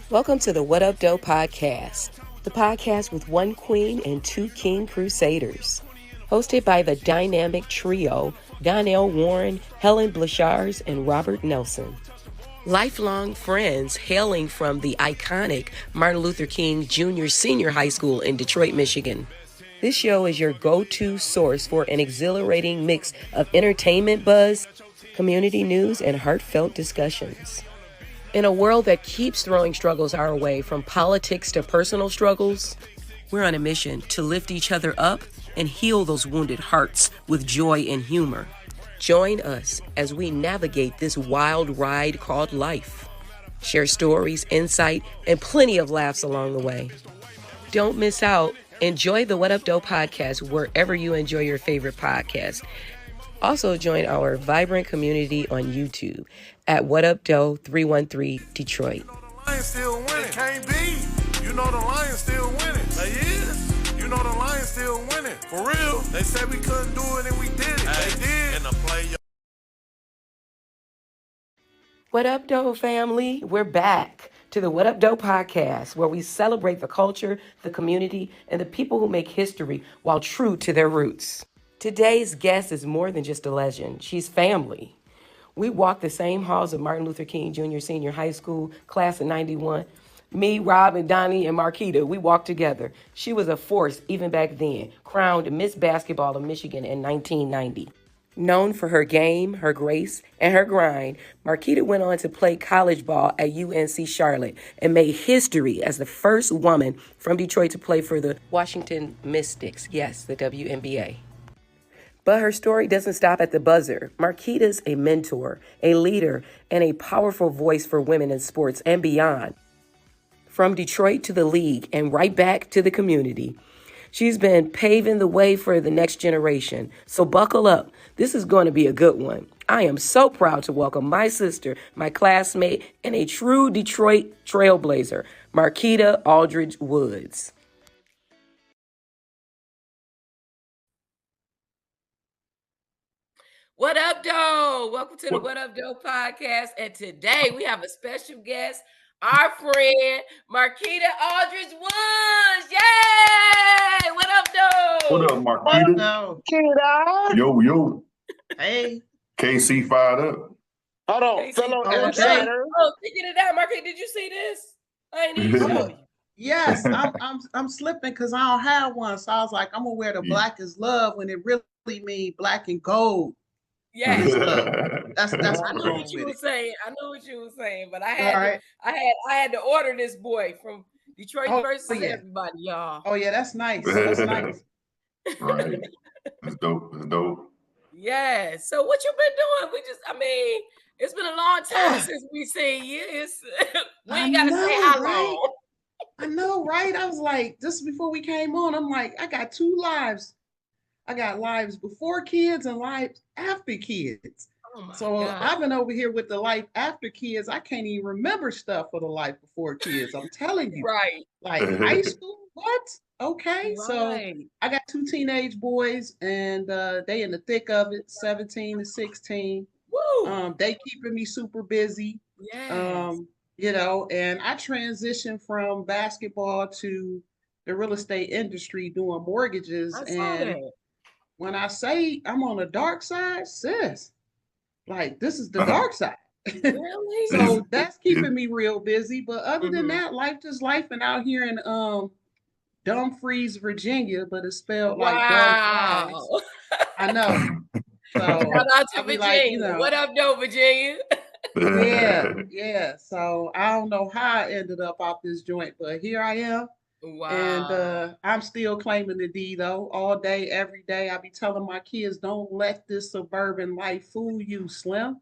Welcome to the Up Doe Podcast, the podcast with one queen and two king crusaders. Hosted by the dynamic trio, Donnell Warren, Helen Blicharz, and Robert Nelson. Lifelong friends hailing from the iconic Martin Luther King Jr. Senior High School in Detroit, Michigan. This show is your go-to source for an exhilarating mix of entertainment buzz, community news, and heartfelt discussions. In a world that keeps throwing struggles our way, from politics to personal struggles, we're on a mission to lift each other up and heal those wounded hearts with joy and humor. Join us as we navigate this wild ride called life. Share stories, insight, and plenty of laughs along the way. Don't miss out. Enjoy the Up Doe Podcast wherever you enjoy your favorite podcast. Also join our vibrant community on YouTube at Up Doe 313 Detroit. The Lions still winning. Can't be. You know the Lions still winning. They is. You know the Lions still winning. For real. They said we couldn't do it and we did it. They did. And the play. What up, Doe family? We're back to the Up Doe Podcast, where we celebrate the culture, the community, and the people who make history while true to their roots. Today's guest is more than just a legend. She's family. We walked the same halls of Martin Luther King Jr. Senior High School, class of 91. Me, Rob, and Donnie, and Markita, we walked together. She was a force even back then, crowned Miss Basketball of Michigan in 1990. Known for her game, her grace, and her grind, Markita went on to play college ball at UNC Charlotte and made history as the first woman from Detroit to play for the Washington Mystics, yes, the WNBA. But her story doesn't stop at the buzzer. Markita's a mentor, a leader, and a powerful voice for women in sports and beyond. From Detroit to the league and right back to the community, she's been paving the way for the next generation. So buckle up. This is going to be a good one. I am so proud to welcome my sister, my classmate, and a true Detroit trailblazer, Markita Aldridge-Woods. What up, Doe? Welcome to the What Up, Doe Podcast. And today we have a special guest, our friend, Markita Aldridge-Woods. Yay! What up, Doe? What up, Markita? Yo. Hey. KC fired up. Hold on, fellow insider. Oh, figure it out, Markita. Did you see this? I ain't even show you. Yes, I'm slipping because I don't have one. So I was like, I'm gonna wear the black is love when it really means black and gold. Yes. That's I know what you were saying. But I had to order this boy from Detroit versus everybody, y'all. Oh yeah, that's nice. That's nice. Right. That's dope. Yeah. So what you been doing? It's been a long time since we seen you. We ain't gotta say how long. I know, right? I was like, just before we came on, I'm like, I got two lives. I got lives before kids and lives after kids. So God. I've been over here with the life after kids. I can't even remember stuff for the life before kids. I'm telling you. Right. Like high school, what? Okay. Right. So I got two teenage boys and they in the thick of it, 17 to 16. Woo. They keeping me super busy. Yes. And I transitioned from basketball to the real estate industry doing mortgages. I saw that. When I say I'm on the dark side, sis, like this is the dark side. Really? So that's keeping me real busy. But other than that, life just life and out here in Dumfries, Virginia, but it's spelled like Dumfries. I know. So shout out to Virginia. What up, though, Virginia? Yeah. So I don't know how I ended up off this joint, but here I am. Wow. And I'm still claiming the D though, all day, every day. I be telling my kids, don't let this suburban life fool you, Slim.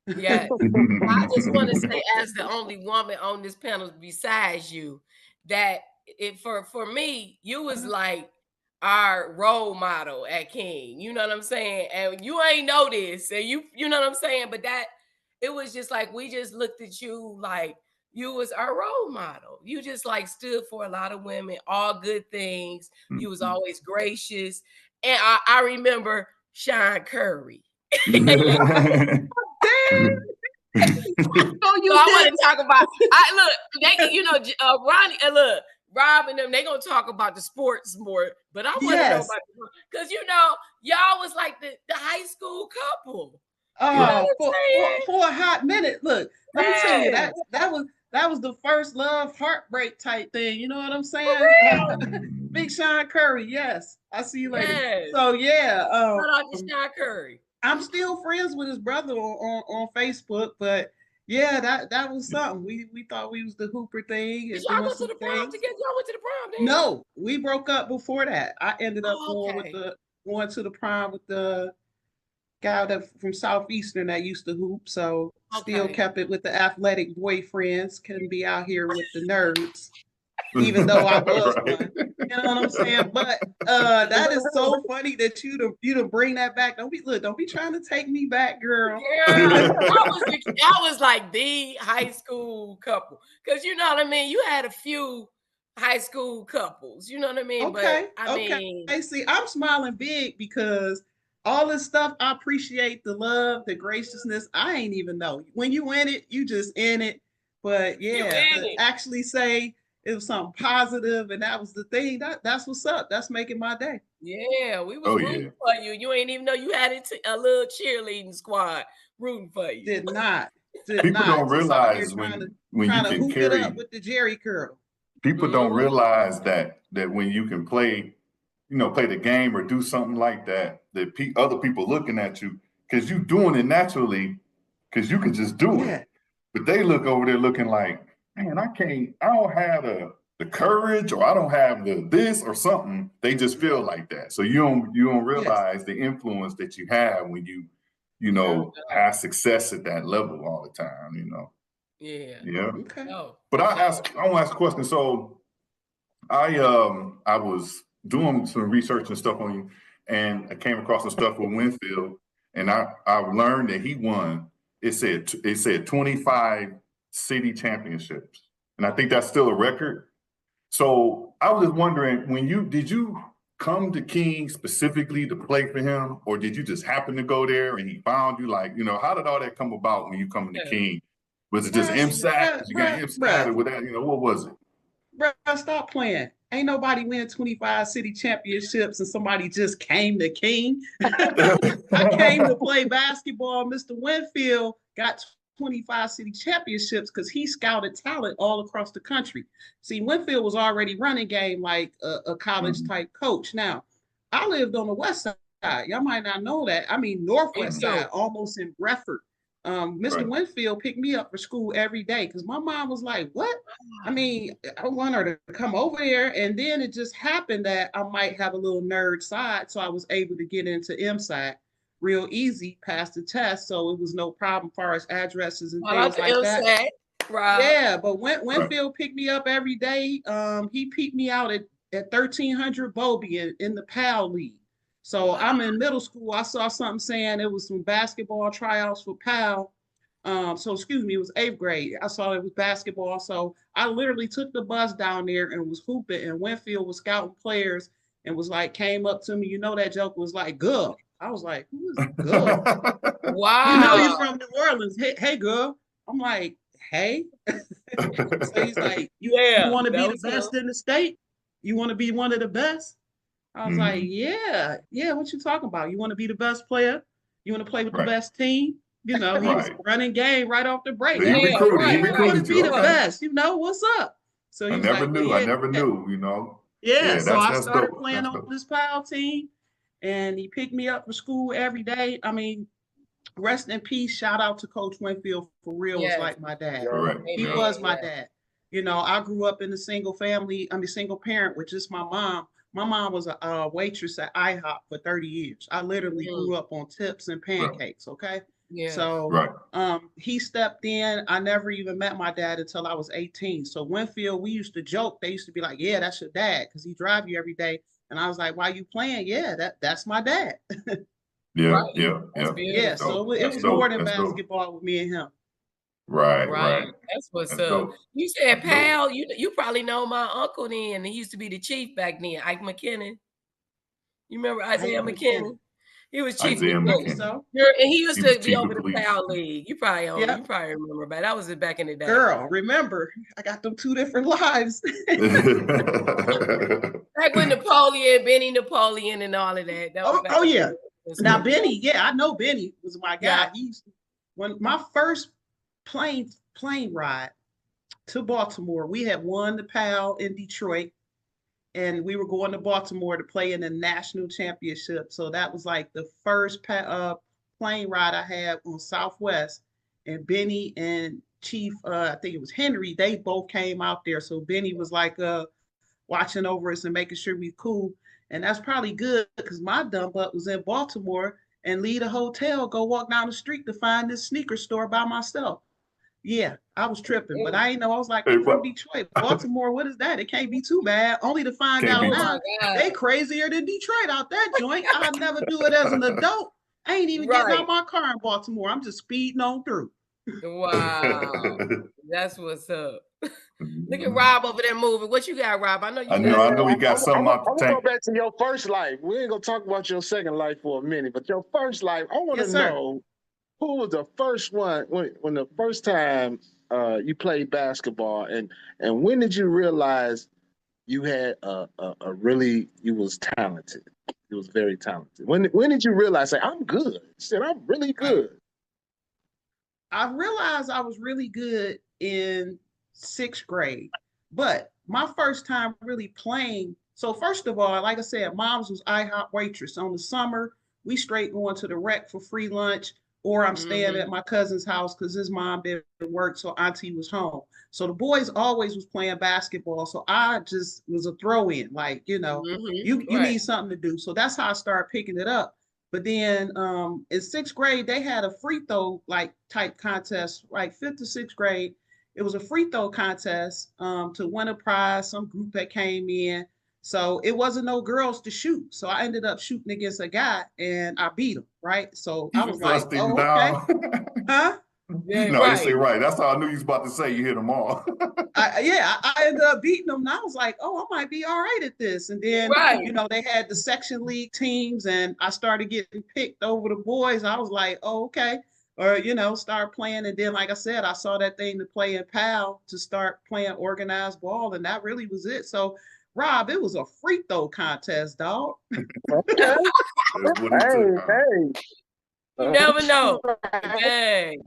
Yeah. I just want to say, as the only woman on this panel besides you, that for me, you was like our role model at King. You know what I'm saying? And you ain't know this, and you know what I'm saying? But that it was just like we just looked at you like you was our role model. You just like stood for a lot of women, all good things. You was always gracious. And I remember Sean Curry. I want to talk about. Ronnie and look, Rob and them. They gonna talk about the sports more, but I want to know about because y'all was like the high school couple. For a hot minute. Look, let me tell you that was the first love heartbreak type thing. You know what I'm saying? Big Sean Curry. Yes, I see you later. Yes. So yeah, shout out to Sean Curry. I'm still friends with his brother on Facebook, but yeah, that was something. We thought we was the Hooper thing. Did y'all go to the prom together? Y'all went to the prom then? No, we broke up before that. I ended up going to the prom with the guy from Southeastern that used to hoop. So still kept it with the athletic boyfriends. Couldn't be out here with the nerds. Even though I was one, you know what I'm saying? But that is so funny that you to bring that back. Don't be trying to take me back, girl. Yeah, I was like the high school couple, because you know what I mean. You had a few high school couples, you know what I mean. Okay, but I mean, hey, see, I'm smiling big because all this stuff. I appreciate the love, the graciousness. I ain't even know when you in it, you just in it. But yeah, actually say it was something positive, and that was the thing. That's what's up. That's making my day. Yeah, we was rooting for you. You ain't even know you had a little cheerleading squad rooting for you. Did not. People don't realize when you can carry it up with the Jerry curl. People don't realize that when you can play the game or do something like that other people looking at you because you doing it naturally because you can just do it. But they look over there looking like, man, I don't have the courage, or I don't have this or something. They just feel like that. So you don't realize the influence that you have when you have success at that level all the time, Yeah. Yeah. Okay. But I want to ask a question. So I was doing some research and stuff on you, and I came across some stuff with Winfield, and I learned that he won. It said 25 city championships, and I think that's still a record. So I was wondering, did you come to King specifically to play for him, or did you just happen to go there and he found you? Like, how did all that come about when you come to King? Was it just MSAT? You got MSAT or whatever? What was it? Bro, stop playing. Ain't nobody win 25 city championships and somebody just came to King. I came to play basketball. Mr. Winfield got 25 city championships because he scouted talent all across the country. See, Winfield was already running game like a college type coach. Now, I lived on the west side. Y'all might not know that. I mean, northwest side, almost in Brefford. Mr. Winfield picked me up for school every day because my mom was like, what? I mean, I want her to come over there. And then it just happened that I might have a little nerd side. So I was able to get into MSAT real easy, passed the test. So it was no problem as far as addresses and things like that. Right. Yeah, but Winfield picked me up every day. He peeped me out at 1300 Bobby in the PAL League. So I'm in middle school. I saw something saying it was some basketball tryouts for PAL. It was 8th grade. I saw it was basketball. So I literally took the bus down there and was hooping, and Winfield was scouting players and was like, came up to me. That joke was like, girl. I was like, who is girl? Wow. He's from New Orleans. Hey, girl. I'm like, hey. So he's like, you want to be the best in the state? You want to be one of the best? I was like, yeah, what you talking about? You want to be the best player? You want to play with the best team? He was running game right off the break. He recruited you want to be the best. What's up? So I never knew. Yeah, so I started playing on this PAL team, and he picked me up for school every day. I mean, rest in peace. Shout out to Coach Winfield, for real. Was like my dad. He was my dad. I grew up in a single parent with just my mom. My mom was a waitress at IHOP for 30 years. I literally grew up on tips and pancakes, okay? Yeah. So he stepped in. I never even met my dad until I was 18. So Winfield, we used to joke. They used to be like, yeah, that's your dad because he drive you every day. And I was like, why you playing? Yeah, that's my dad. Yeah. So it was more than basketball with me and him. Right. That's what's up. Dope. You said PAL. You probably know my uncle then. He used to be the chief back then, Ike McKinnon. You remember Isaiah McKinnon? He was chief Isaiah of police. McKinney. And he used He was to be chief over of the police. PAL League. You probably remember, but that was back in the day. Girl, remember, I got them 2 different lives. Like when Benny Napoleon and all of that. Oh yeah. Now Benny, yeah, I know Benny was my guy. Yeah. When my first plane ride to Baltimore, we had won the PAL in Detroit, and we were going to Baltimore to play in the national championship. So that was like the first plane ride I had on Southwest. And Benny and Chief, I think it was Henry, they both came out there. So Benny was like watching over us and making sure we cool. And that's probably good because my dumb butt was in Baltimore and leave the hotel, go walk down the street to find this sneaker store by myself. Yeah, I was tripping, but I ain't know. I was like, I'm from Detroit. Baltimore, what is that? It can't be too bad. Only to find out now they crazier than Detroit out that joint. I'll never do it as an adult. I ain't even getting out my car in Baltimore. I'm just speeding on through. Wow. That's what's up. Look at Rob over there moving. What you got, Rob? I know you. I know we got something out the tank. I'm gonna go back to your first life. We ain't gonna talk about your second life for a minute, but your first life, I want to know who was the first one when the first time you played basketball, and when did you realize you had you was talented? You was very talented. When did you realize, like, I'm good? You said, I'm really good. I realized I was really good in 6th grade, but my first time really playing. So first of all, like I said, mom's was IHOP waitress. On the summer, we straight going to the rec for free lunch, or I'm staying at my cousin's house because his mom didn't work, so auntie was home. So the boys always was playing basketball. So I just was a throw-in, like, you need something to do. So that's how I started picking it up. But then in 6th grade, they had a free throw type contest, like 5th to 6th grade. It was a free throw contest to win a prize, some group that came in. So it wasn't no girls to shoot. So I ended up shooting against a guy and I beat him, right? So I was like, oh, okay. Huh? Yeah, no, you say right. That's how I knew you was about to say you hit them all. I ended up beating them, and I was like, oh, I might be all right at this. And then, they had the section league teams, and I started getting picked over the boys. I was like, oh, okay. Or, start playing. And then, like I said, I saw that thing to play in PAL to start playing organized ball, and that really was it. So, Rob, it was a free throw contest, dog. Hey. You never know. Hey.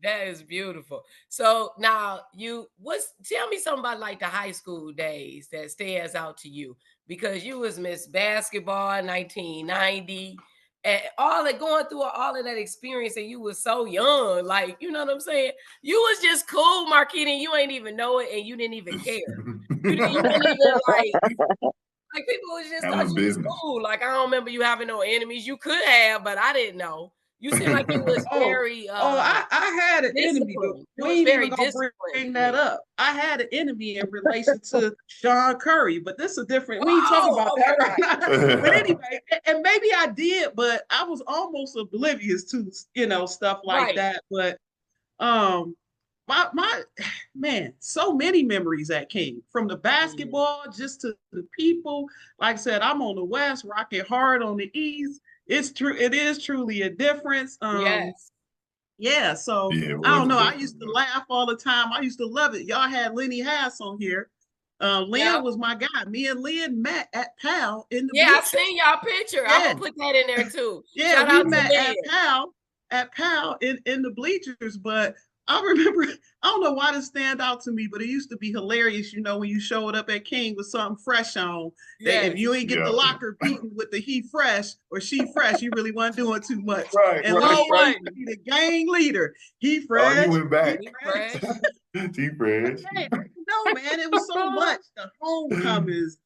That is beautiful. So now tell me something about like the high school days that stands out to you, because you was Miss Basketball in 1990 and going through all of that experience, and you was so young, like, you know what I'm saying? You was just cool, Markita, and you ain't even know it, and you didn't even care. You didn't even like people was just thought you was cool. Like, I don't remember you having no enemies. You could have, but I didn't know. You seem like you was very. I had an enemy. We ain't even gonna bring that up. I had an enemy in relation to Sean Curry, but this is different. We ain't talking about that right now. But anyway, and maybe I did, but I was almost oblivious to stuff like that. But my man, so many memories at King, from the basketball just to the people. Like I said, I'm on the West, rocking hard on the East. It's true. It is truly a difference. Yes. Yeah. So I don't know. I used to laugh all the time. I used to love it. Y'all had Lenny Hass on here. Lynn was my guy. Me and Lynn met at PAL in the I seen y'all picture. I'm gonna put that in there too. Yeah, we met at PAL in the bleachers. But I remember, I don't know why this stand out to me, but it used to be hilarious, when you showed up at King with something fresh on. If you ain't get the locker beaten with the he fresh or she fresh, you really wasn't doing too much. Right. Be the gang leader. He fresh. Oh, you went back. He fresh. He fresh. No, man, it was so much. The homecomings,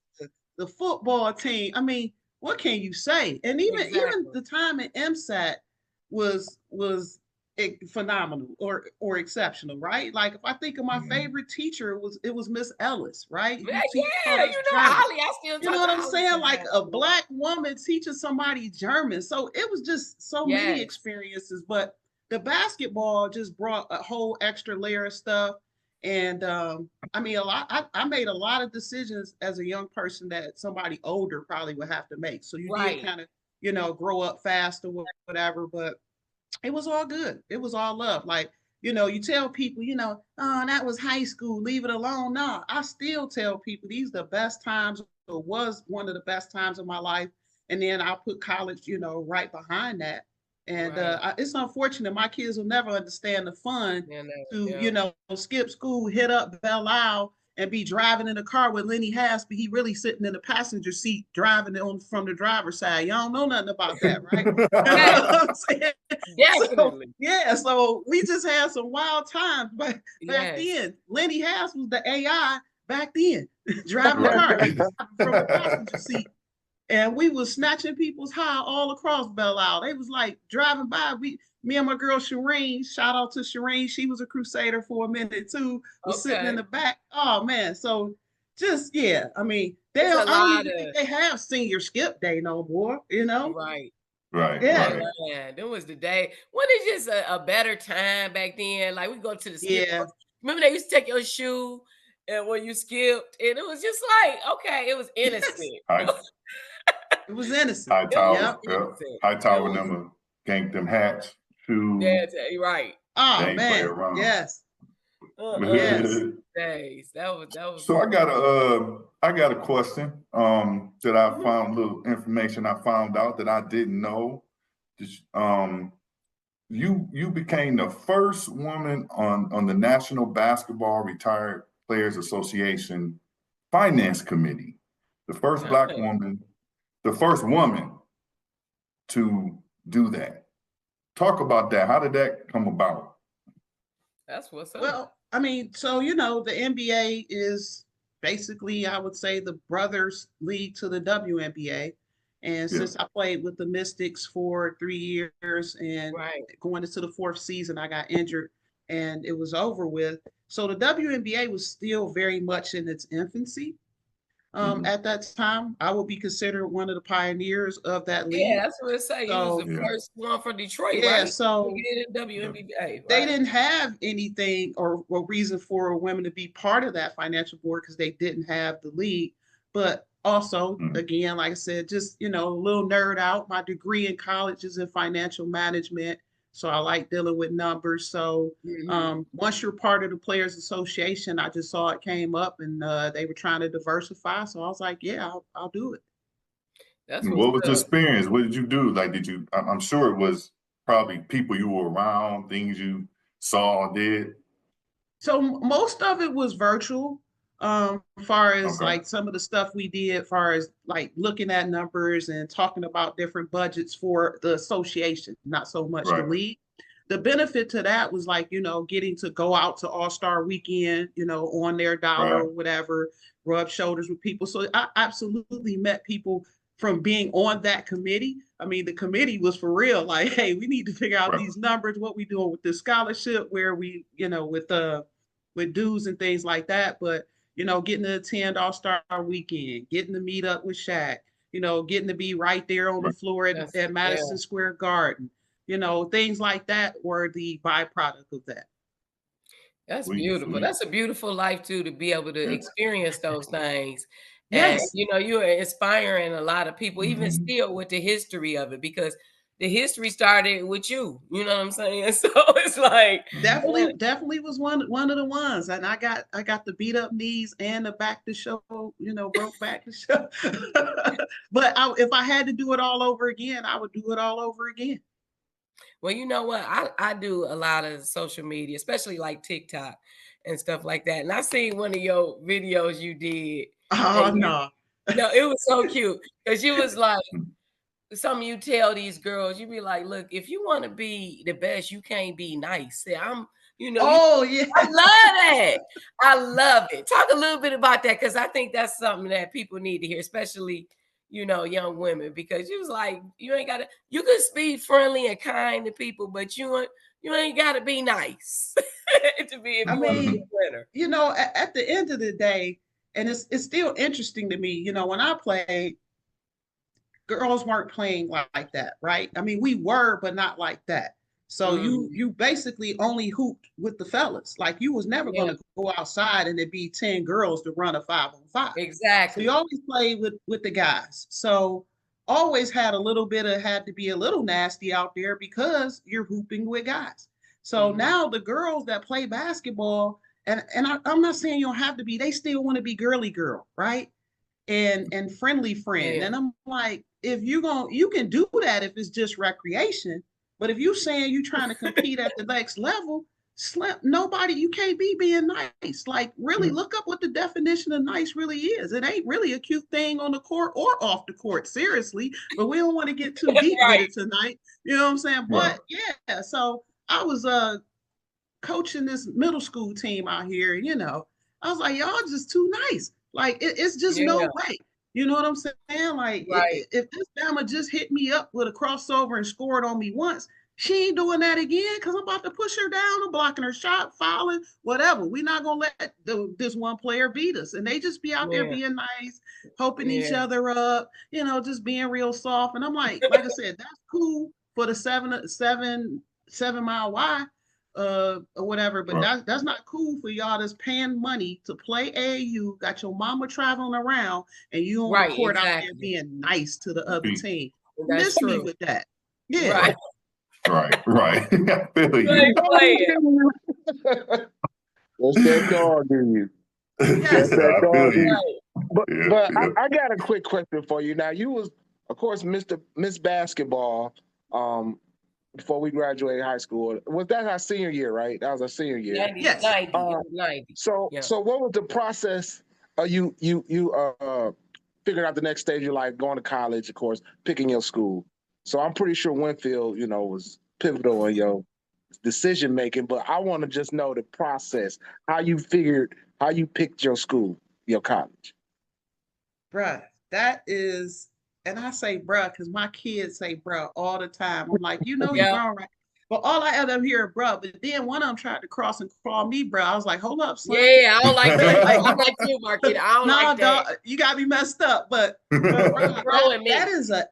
the football team. I mean, what can you say? And even the time at MSAT was phenomenal or exceptional, right? Like, if I think of my favorite teacher, it was Miss Ellis, right? Holly, I still you know what I'm saying? Like a Black woman teaching somebody German. So it was just so many experiences, but the basketball just brought a whole extra layer of stuff. And I mean, I made a lot of decisions as a young person that somebody older probably would have to make. So you did kind of, grow up fast or whatever. But it was all good. It was all love. Like, you tell people, oh, that was high school, leave it alone. No, I still tell people these are the best times, or was one of the best times of my life. And then I'll put college, right behind that. And it's unfortunate my kids will never understand the fun to, skip school, hit up Belle Isle, and be driving in a car with Lenny Hass, but he really sitting in the passenger seat driving on from the driver's side. Y'all don't know nothing about that, right? You know what I'm saying? Definitely. So we just had some wild times back then. Lenny Hass was the AI back then, driving the car from the passenger seat. And we was snatching people's high all across Belle Isle. They was like driving by. Me and my girl Shireen, shout out to Shireen. She was a Crusader for a minute too. Was sitting in the back. Oh man. So just I mean, I don't even think they have senior skip day no more, Right. Yeah. Man, that was the day. Wasn't it just a better time back then? Like we go to the skip. Yeah. Remember they used to take your shoe and when you skipped, and it was just like, okay, it was innocent. It was innocent. High tower number, ganked them hats, shoes. Yeah, right. Oh man, yes. Yes. Days. That was. So I got a question. That I found, little information I found out that I didn't know. You became the first woman on the National Basketball Retired Players Association Finance Committee. The first Black woman. The first woman to do that. Talk about that. How did that come about? That's what's up. Well, I mean, so, the NBA is basically, I would say, the brothers league to the WNBA. And since I played with the Mystics for 3 years and going into the 4th season, I got injured and it was over with. So the WNBA was still very much in its infancy. At that time, I would be considered one of the pioneers of that league. Yeah, that's what I say. So, you was the first one from Detroit, right? Yeah, so in WNBA. Right? They didn't have anything or reason for women to be part of that financial board because they didn't have the league. But also, again, like I said, just, a little nerd out. My degree in college is in financial management. So I like dealing with numbers. So once you're part of the Players Association, I just saw it came up and they were trying to diversify. So I was like, yeah, I'll do it. What was the experience? What did you do? Like, I'm sure it was probably people you were around, things you saw or did. So most of it was virtual. Far as like some of the stuff we did, far as like looking at numbers and talking about different budgets for the association, not so much the league. The benefit to that was like, getting to go out to All-Star Weekend, on their dollar or whatever, rub shoulders with people. So I absolutely met people from being on that committee. I mean, the committee was for real. Like, hey, we need to figure out these numbers, what we doing with the scholarship, where we, with dues and things like that. But getting to attend All-Star Weekend, getting to meet up with Shaq, getting to be right there on the floor at Madison Square Garden, things like that were the byproduct of that. That's beautiful. That's a beautiful life too, to be able to experience those things. Yes. And, you're inspiring a lot of people, even still with the history of it, because the history started with you. You know what I'm saying? So it's like definitely was one of the ones. And I got the beat up knees and the back to show, broke back to show. But if I had to do it all over again, I would do it all over again. Well, you know what? I do a lot of social media, especially like TikTok and stuff like that. And I seen one of your videos you did. Oh, no. No, it was so cute. Because you was like, some of you tell these girls, you be like, look, if you want to be the best, you can't be nice. Say, I love that. I love it. Talk a little bit about that, because I think that's something that people need to hear, especially, young women, because you was like, you can be friendly and kind to people, but you ain't got to be nice to be a winner. At the end of the day, and it's still interesting to me, when I played, girls weren't playing like that, right? I mean, we were, but not like that. So you basically only hooped with the fellas. Like, you was never going to go outside and there'd be 10 girls to run a 5-on-5. Exactly. So you always played with the guys. So always had to be a little nasty out there because you're hooping with guys. So now the girls that play basketball, I'm not saying you don't have to be, they still want to be girly girl, right? And friendly friend. And I'm like, if you can do that if it's just recreation, but if you saying you trying to compete at the next level, you can't be being nice. Like, really look up what the definition of nice really is. It ain't really a cute thing on the court or off the court, seriously, but we don't want to get too deep with it tonight. You know what I'm saying? But yeah, so I was coaching this middle school team out here, and I was like, y'all just too nice. Like, it's just no way. You know what I'm saying? Like, if this Bama just hit me up with a crossover and scored on me once, she ain't doing that again because I'm about to push her down or blocking her shot, fouling, whatever. We're not going to let this one player beat us. And they just be out there being nice, helping each other up, just being real soft. And I'm like I said, that's cool for the 7 mile Y or whatever, but that's not cool for y'all that's paying money to play AAU, got your mama traveling around, and you on the court out there being nice to the other team. Miss me with that. Yeah. Right. I feel you. What's that dog in you? Yes, I feel you. But I got a quick question for you. Now, you was, of course, Miss Basketball before we graduated high school. Was that our senior year, right? That was our senior year. 90, yes. 90. So what was the process? You figuring out the next stage of life, going to college, of course, picking your school. So I'm pretty sure Winfield, was pivotal in your decision making, but I want to just know the process, how you picked your school, your college. Bruh, that is, and I say bruh because my kids say bruh all the time. I'm like, you're wrong, right? But all I ever hear bruh, but then one of them tried to cross and call me bruh. I was like, hold up, son. Yeah, I don't like that. I'm like you, Markita. I don't like that. Dog, you got me messed up, but that is an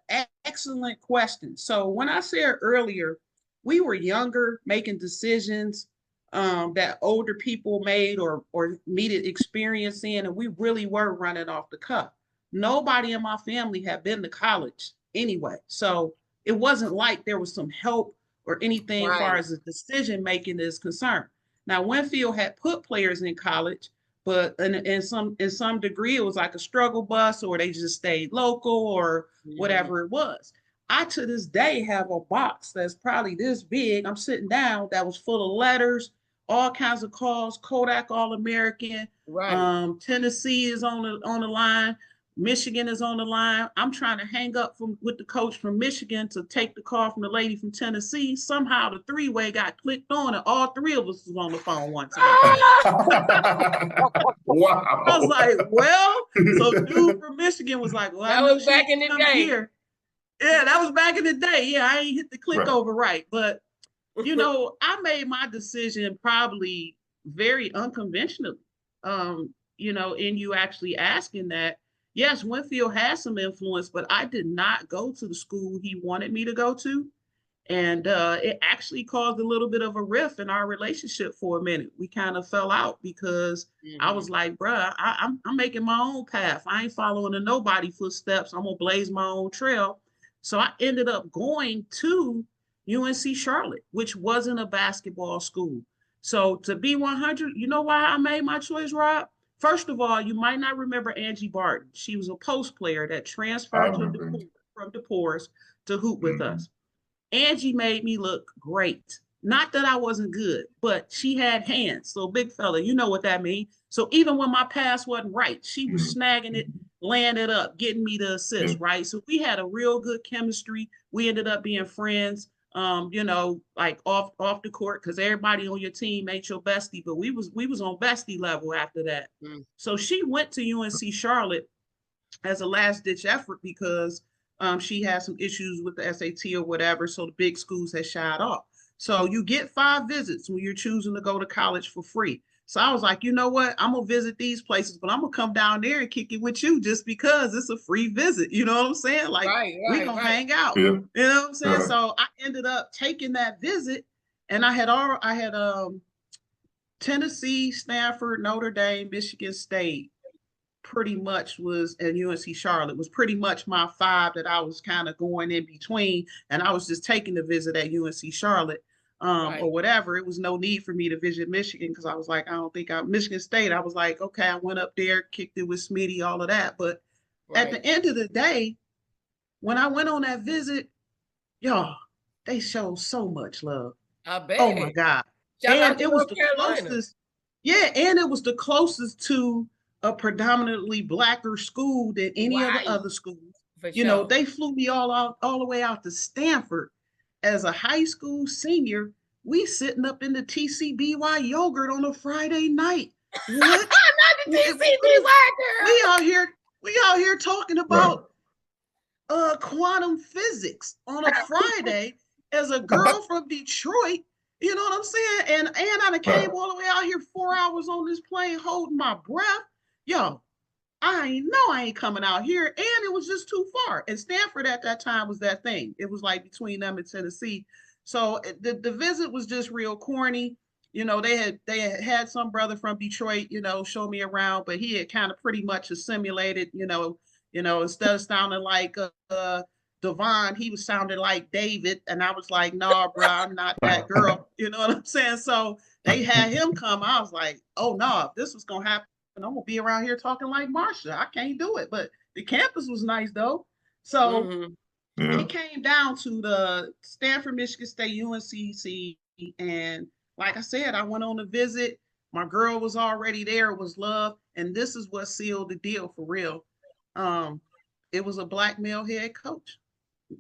excellent question. So when I said earlier, we were younger, making decisions that older people made or needed experience in, and we really were running off the cuff. Nobody in my family had been to college anyway, so it wasn't like there was some help or anything as far as the decision making is concerned. Now, Winfield had put players in college, but in some degree, it was like a struggle bus, or they just stayed local, or whatever it was. I, to this day, have a box that's probably this big. I'm sitting down, that was full of letters, all kinds of calls, Kodak All-American, Tennessee is on the line, Michigan is on the line. I'm trying to hang up with the coach from Michigan to take the call from the lady from Tennessee. Somehow the three-way got clicked on, and all three of us was on the phone one time. Wow. I was like, well, so the dude from Michigan was like, well, that was back in the day. Here. Yeah, that was back in the day. Yeah, I ain't hit the click over right. But, I made my decision probably very unconventionally, in you actually asking that. Yes, Winfield had some influence, but I did not go to the school he wanted me to go to. And it actually caused a little bit of a rift in our relationship for a minute. We kind of fell out because I was like, bruh, I'm making my own path. I ain't following in nobody's footsteps. I'm going to blaze my own trail. So I ended up going to UNC Charlotte, which wasn't a basketball school. So to be 100, you know why I made my choice, Rob? First of all, you might not remember Angie Barton. She was a post player that transferred from DePores to hoop with us. Angie made me look great. Not that I wasn't good, but she had hands. So big fella, you know what that means. So even when my pass wasn't right, she was snagging it, laying it up, getting me the assist, right? So we had a real good chemistry. We ended up being friends, like off the court, because everybody on your team ain't your bestie, but we was on bestie level after that. So she went to UNC Charlotte as a last ditch effort because she had some issues with the SAT or whatever. So the big schools had shied off. So you get 5 visits when you're choosing to go to college for free. So I was like, you know what? I'm going to visit these places, but I'm going to come down there and kick it with you just because it's a free visit. You know what I'm saying? Like, we're going to hang out. Yeah. You know what I'm saying? Yeah. So I ended up taking that visit, and I had Tennessee, Stanford, Notre Dame, Michigan State, pretty much was at UNC Charlotte, was pretty much my 5 that I was kind of going in between. And I was just taking the visit at UNC Charlotte or whatever. It was no need for me to visit Michigan because I was like, Michigan State. I was like, okay, I went up there, kicked it with Smitty, all of that. But at the end of the day, when I went on that visit, y'all, they showed so much love. I bet. Oh my God. And it was the closest. Yeah, and it was the closest to a predominantly Blacker school than any of the other schools. You know, they flew me all the way out to Stanford as a high school senior. We sitting up in the TCBY yogurt on a Friday night. What? Not the TCBY, girl. We out here talking about quantum physics on a Friday as a girl from Detroit. You know what I'm saying? And I came all the way out here 4 hours on this plane holding my breath. Yo, I ain't coming out here. And it was just too far. And Stanford at that time was that thing. It was like between them and Tennessee. So the visit was just real corny. You know, they had some brother from Detroit, you know, show me around, but he had kind of pretty much assimilated, you know, instead of sounding like Devon, he was sounding like David. And I was like, nah, bro, I'm not that girl. You know what I'm saying? So they had him come. I was like, oh, no, if this was going to happen, I'm going to be around here talking like Marsha. I can't do it. But the campus was nice, though. So it came down to the Stanford, Michigan State, UNCC. And like I said, I went on a visit. My girl was already there. It was love. And this is what sealed the deal for real. It was a Black male head coach.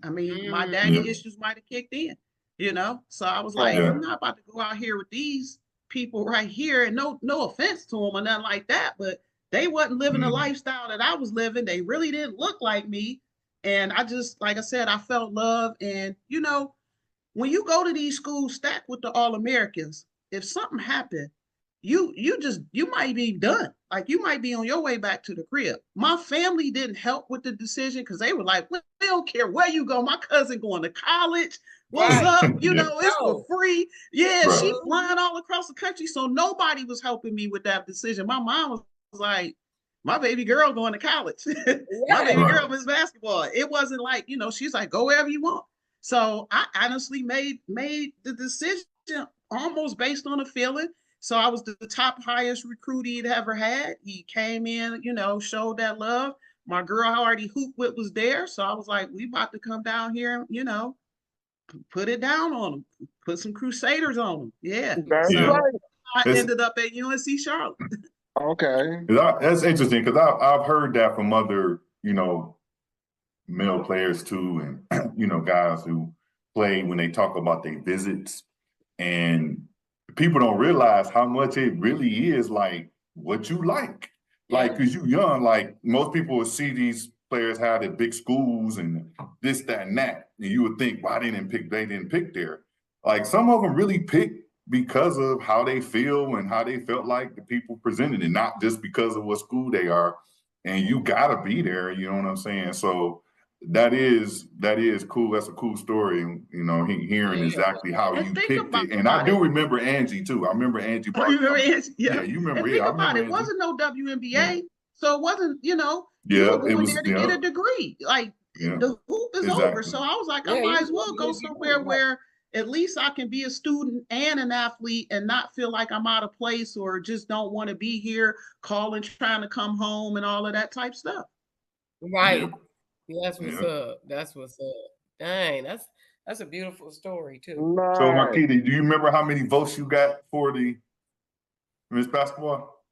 I mean, my daddy issues might have kicked in, you know? So I was like, I'm not about to go out here with these people right here. And no offense to them or nothing like that, but they wasn't living the lifestyle that I was living. They really didn't look like me. And I just, like I said, I felt love. And, you know, when you go to these schools stacked with the All-Americans, if something happened, you might be done. Like you might be on your way back to the crib. My family didn't help with the decision because they were like, well, they don't care where you go. My cousin going to college. What's up? You know, it's for free. Yeah, she flying all across the country. So nobody was helping me with that decision. My mom was like, my baby girl going to college. My baby girl plays basketball. It wasn't like, you know, she's like, go wherever you want. So I honestly made the decision almost based on a feeling. So I was the top highest recruit he'd ever had. He came in, you know, showed that love. My girl already hooped with was there. So I was like, we about to come down here, you know, put it down on him, put some Crusaders on him. Yeah. So I ended up at UNC Charlotte. Okay. That's interesting because I've heard that from other, you know, male players too, and, you know, guys who play when they talk about their visits, and people don't realize how much it really is like what you like. Like, because you young, like most people would see these players have the big schools and this, that, and that. And you would think, why they didn't pick there. Like some of them really pick because of how they feel and how they felt like the people presented it, not just because of what school they are. And you gotta be there, you know what I'm saying? So that is cool. That's a cool story. You know, hearing exactly how you picked it. And I do remember Angie too. I remember Angie. You remember Angie? Yeah, you remember. And think about it. It wasn't no WNBA, so it wasn't. You know, you were going there to get a degree. Like the hoop is over. So I was like, I might as well go somewhere where at least I can be a student and an athlete and not feel like I'm out of place or just don't want to be here, calling, trying to come home, and all of that type stuff. Right. That's what's up. That's what's up. Dang, that's a beautiful story too. Nice. So Markita, do you remember how many votes you got for the Miss Basketball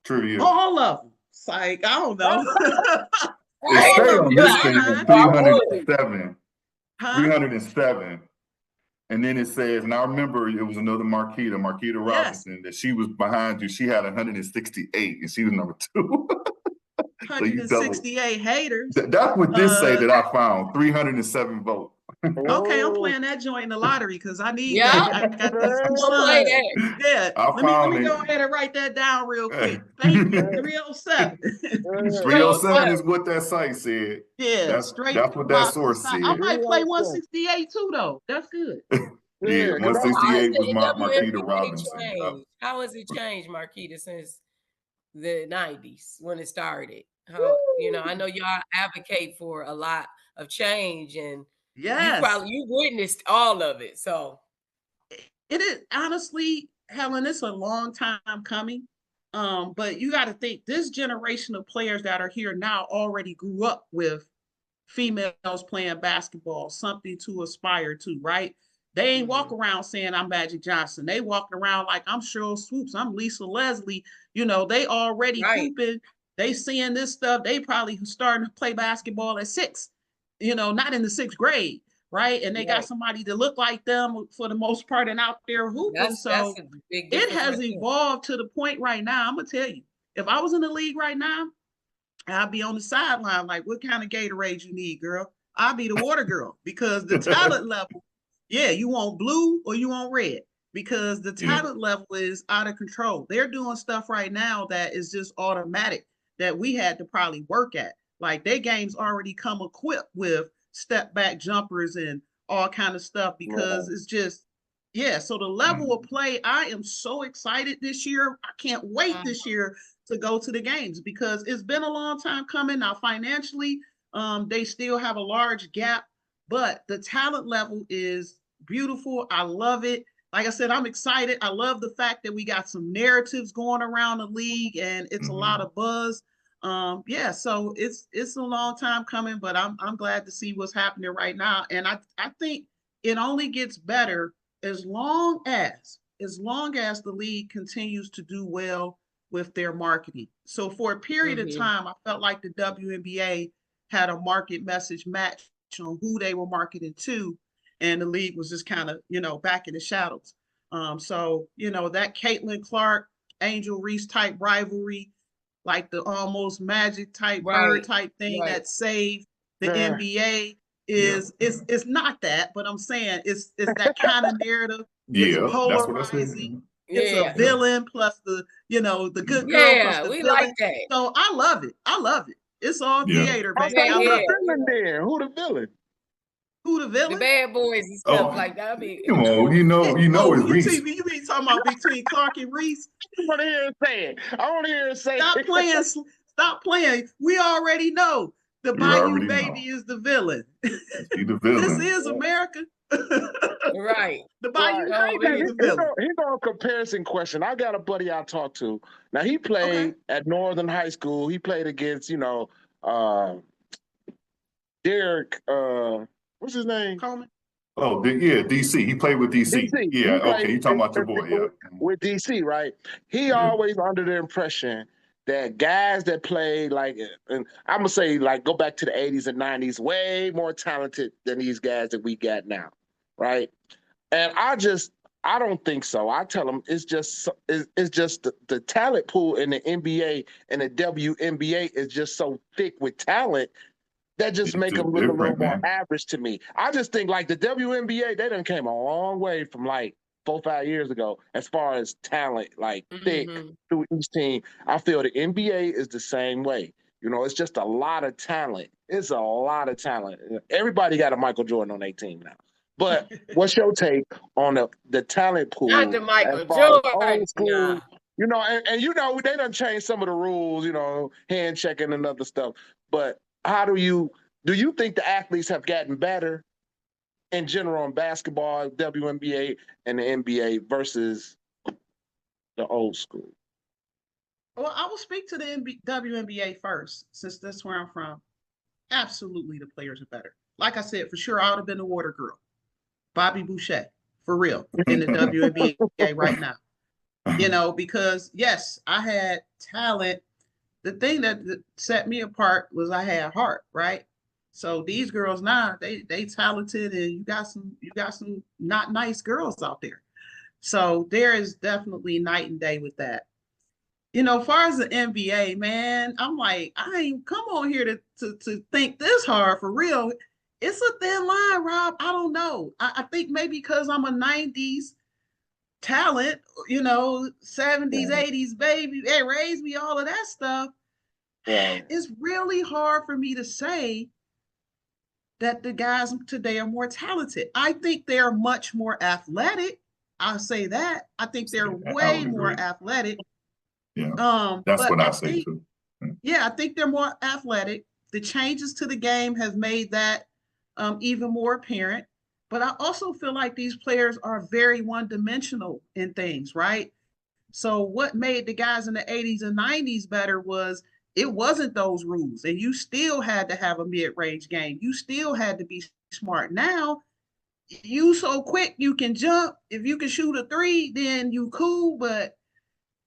trivia? All of them. It's like, I don't know. It say on this thing 307. 307. And then it says, and I remember it was another Markita Robinson, that she was behind you. She had 168 and she was number 2. 168 haters. That's what this say that I found. 307 votes. Okay, I'm playing that joint in the lottery because I need that. I got this. Yeah. Let me go ahead and write that down real quick. Thank you. 307. 307 is what that site said. Yeah, that's what that source said. I might play 168 too, though. That's good. Yeah, 168 was Markita Robinson. How has it changed, Markita, since the 90s when it started. How, I know y'all advocate for a lot of change, and you witnessed all of it. So it is honestly, Helen, it's a long time coming. But you got to think this generation of players that are here now already grew up with females playing basketball, something to aspire to, right? They ain't walk around saying I'm Magic Johnson. They walking around like I'm Cheryl Swoops, I'm Lisa Leslie. They already hooping. They seeing this stuff. They probably starting to play basketball at 6, not in the 6th grade, right? And they got somebody to look like them for the most part and out there hooping. That's a big difference. It has evolved to the point right now. I'm gonna tell you, if I was in the league right now, I'd be on the sideline like, what kind of Gatorade you need, girl? I'll be the water girl, because the talent level, you want blue or you want red, because the talent level is out of control. They're doing stuff right now that is just automatic that we had to probably work at. Like, their games already come equipped with step back jumpers and all kind of stuff, because it's just, so the level of play, I am so excited this year. I can't wait this year to go to the games, because it's been a long time coming. Now, financially, they still have a large gap, but the talent level is beautiful. I love it. Like I said, I'm excited. I love the fact that we got some narratives going around the league, and it's a lot of buzz. So it's a long time coming, but I'm glad to see what's happening right now. And I think it only gets better as long as the league continues to do well with their marketing. So for a period of time, I felt like the WNBA had a market message match on who they were marketing to, and the league was just kind of, back in the shadows. That Caitlin Clark, Angel Reese type rivalry, like the almost Magic type bird type thing that saved the NBA it's not that, but I'm saying it's that kind of narrative. It's polarizing. It's a villain plus the good girl plus the villain. Like that. So I love it. It's all theater, baby. Who the villain there? Who the villain? Who the villain? The bad boys and stuff like that. I mean, come on, it's Reese. You mean talking about between Clark and Reese? I want to hear it say it. Stop playing. We already know the Bayou Baby is the villain. He's the villain. This is America. Right. The Bayou Baby is the villain. Here's a comparison question. I got a buddy I talked to. Now, he played at Northern High School. He played against, Derek, what's his name? Coleman. Oh, DC. He played with DC. Yeah, okay. You talking about your boy, with DC, right? He always under the impression that guys that play and I'm gonna say go back to the 80s and 90s, way more talented than these guys that we got now, right? And I don't think so. I tell them it's just the talent pool in the NBA and the WNBA is just so thick with talent that just make them look a little more average to me. I just think the WNBA, they done came a long way from 4-5 years ago as far as talent, thick through each team. I feel the NBA is the same way. It's just a lot of talent. It's a lot of talent. Everybody got a Michael Jordan on their team now. But what's your take on the talent pool? Not the Michael Jordan. School, they done changed some of the rules, hand checking and other stuff. But do you think the athletes have gotten better in general in basketball, WNBA, and the NBA versus the old school? Well, I will speak to the WNBA first, since that's where I'm from. Absolutely, the players are better. Like I said, for sure, I would have been the water girl. Bobby Boucher, for real, in the WNBA right now. Because, yes, I had talent. The thing that set me apart was I had heart, right? So these girls now, they talented, and you got some not nice girls out there. So there is definitely night and day with that. As far as the NBA, man, I'm like, I ain't come on here to think this hard for real. It's a thin line, Rob. I don't know. I think maybe because I'm a 90s talent, 70s, 80s baby, they raised me, all of that stuff. It's really hard for me to say that the guys today are more talented. I think they're much more athletic. I'll say that. I think they're way more athletic. Yeah. That's what I say too. Yeah, I think they're more athletic. The changes to the game have made that even more apparent. But I also feel like these players are very one-dimensional in things, right? So what made the guys in the 80s and 90s better was it wasn't those rules. And you still had to have a mid-range game. You still had to be smart. Now, you so quick you can jump. If you can shoot a three, then you cool. But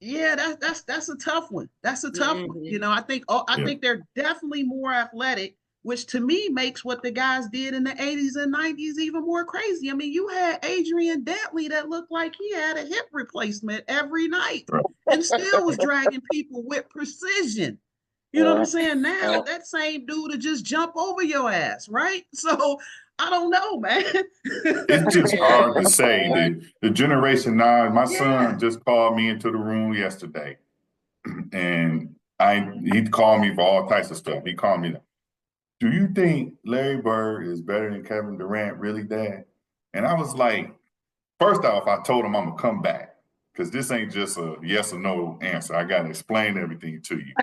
yeah, that's a tough one. That's a tough one. You know, I think they're definitely more athletic, which to me makes what the guys did in the 80s and 90s even more crazy. I mean, you had Adrian Dantley that looked like he had a hip replacement every night and still was dragging people with precision. You know what I'm saying? Now that same dude to just jump over your ass, right? So I don't know, man. It's just hard to say that the generation now. My son just called me into the room yesterday, and he called me for all types of stuff. He called me, "Do you think Larry Bird is better than Kevin Durant, really, Dad?" And I was like, first off, I told him I'm gonna come back because this ain't just a yes or no answer. I gotta explain everything to you.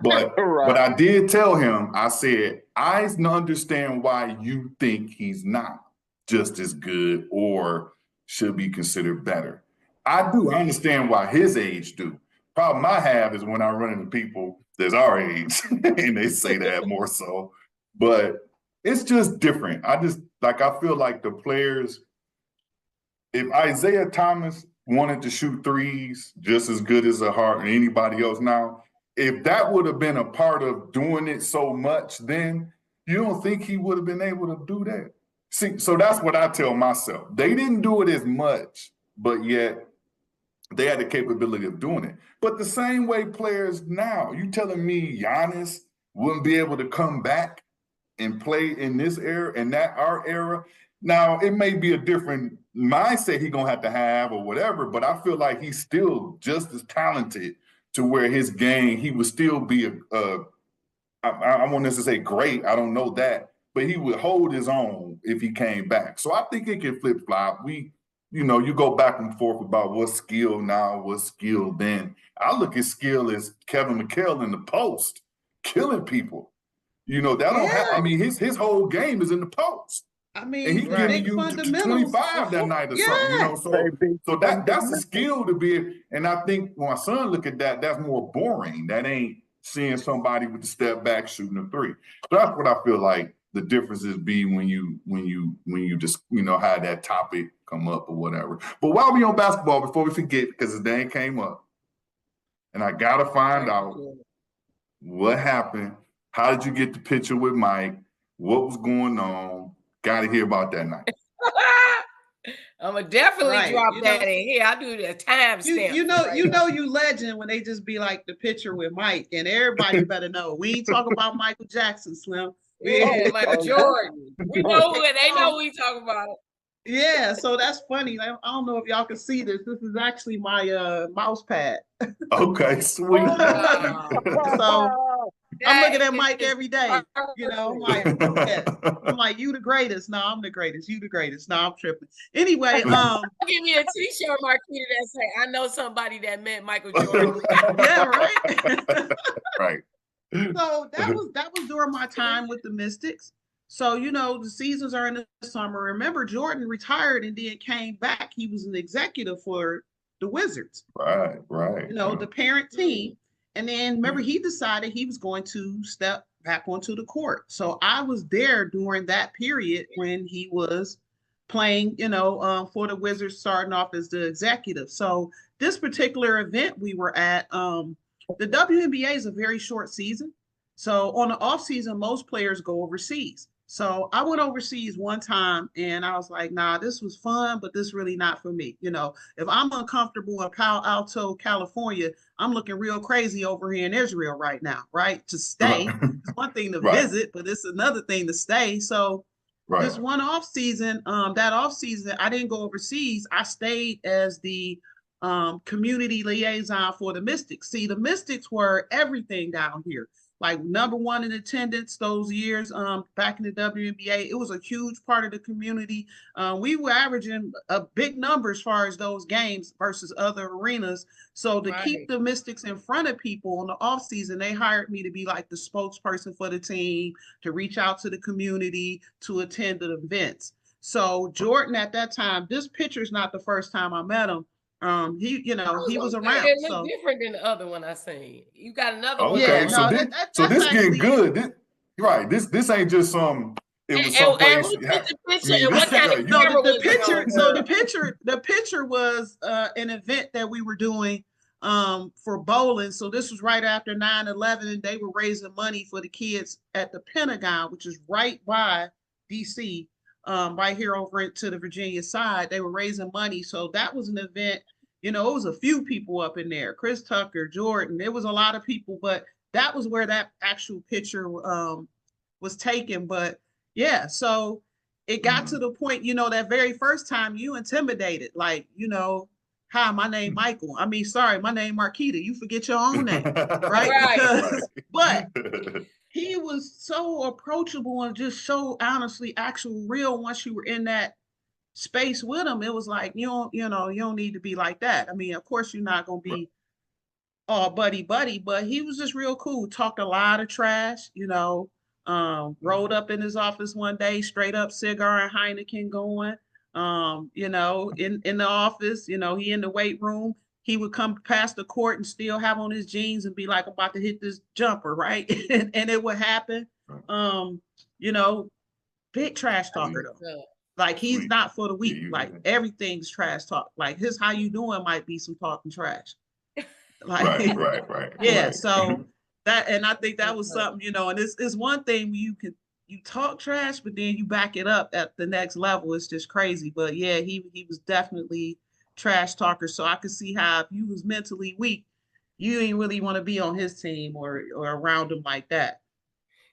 But but I did tell him, I said, I understand why you think he's not just as good or should be considered better. I do. I understand why his age do. Problem I have is when I run into people that's our age and they say that more so. But it's just different. I feel like the players, if Isaiah Thomas wanted to shoot threes just as good as a Hart and anybody else now, if that would have been a part of doing it so much, then you don't think he would have been able to do that? See, so that's what I tell myself. They didn't do it as much, but yet they had the capability of doing it. But the same way players now, you telling me Giannis wouldn't be able to come back and play in this era and that our era? Now, it may be a different mindset he's going to have or whatever, but I feel like he's still just as talented to where his game, he would still be I won't necessarily say great, I don't know that, but he would hold his own if he came back. So I think it can flip-flop. You go back and forth about what's skill now, what's skill then. I look at skill as Kevin McHale in the post, killing people. That don't happen. I mean, his whole game is in the post. I mean, and he's giving you 25 that night or something, So that's a skill to be. And I think when my son look at that, that's more boring. That ain't seeing somebody with the step back shooting a three. So that's what I feel like the differences be when you just had that topic come up or whatever. But while we on basketball, before we forget, because the day came up, and I gotta find out what happened. How did you get the picture with Mike? What was going on? Got to hear about that night. I'm gonna definitely drop that in here. I do the timestamp. You legend when they just be like the picture with Mike, and everybody better know we ain't talking about Michael Jackson, Slim. Michael Jordan. We know who they know we talking about. Yeah, so that's funny. I don't know if y'all can see this. This is actually my mouse pad. Okay, sweet. So I'm looking at Mike every day. I'm like, you the greatest. No, I'm the greatest. You the greatest. No, I'm tripping. Anyway, give me a t-shirt, Markita, that say, I know somebody that met Michael Jordan. Yeah, right. Right. So that was during my time with the Mystics. So, the seasons are in the summer. Remember, Jordan retired and then came back. He was an executive for the Wizards. Right. The parent team. And then remember, he decided he was going to step back onto the court. So I was there during that period when he was playing, for the Wizards, starting off as the executive. So this particular event we were at, the WNBA is a very short season. So on the off season, most players go overseas. So I went overseas one time and I was like, nah, this was fun, but this really not for me. If I'm uncomfortable in Palo Alto, California, I'm looking real crazy over here in Israel right now, right? To stay. It's one thing to visit, but it's another thing to stay. So this one off season, I didn't go overseas. I stayed as the community liaison for the Mystics. See, the Mystics were everything down here. Like #1 in attendance those years back in the WNBA. It was a huge part of the community. We were averaging a big number as far as those games versus other arenas. So to keep the Mystics in front of people in the off season, they hired me to be like the spokesperson for the team, to reach out to the community, to attend the events. So Jordan at that time, this picture is not the first time I met him. He was around. It looked different than the other one I seen. You got another one. Okay, Yeah, so this getting good. This ain't just some. It was someplace. The picture was an event that we were doing for bowling. So this was right after 9/11, and they were raising money for the kids at the Pentagon, which is right by DC. Right here over to the Virginia side, they were raising money. So that was an event, it was a few people up in there, Chris Tucker, Jordan, there was a lot of people, but that was where that actual picture was taken. But yeah, so it got to the point, that very first time you intimidated, like, hi, my name Michael. I mean, sorry, my name Markita. You forget your own name, right? But he was so approachable and just so honestly, actual real. Once you were in that space with him, it was like, you don't need to be like that. I mean, of course, you're not going to be all buddy, but he was just real cool. Talked a lot of trash, rolled up in his office one day, straight up cigar and Heineken going, in the office, he in the weight room. He would come past the court and still have on his jeans and be like, I'm about to hit this jumper, right? and it would happen. Big trash talker though. Like he's not for the weak. Like everything's trash talk. Like his "how you doing" might be some talking trash. Like right. Yeah. Right. So that, and I think that was something, and it's one thing you talk trash, but then you back it up at the next level. It's just crazy. But yeah, he was definitely trash talker. So I could see how if you was mentally weak, you didn't really want to be on his team or around him like that.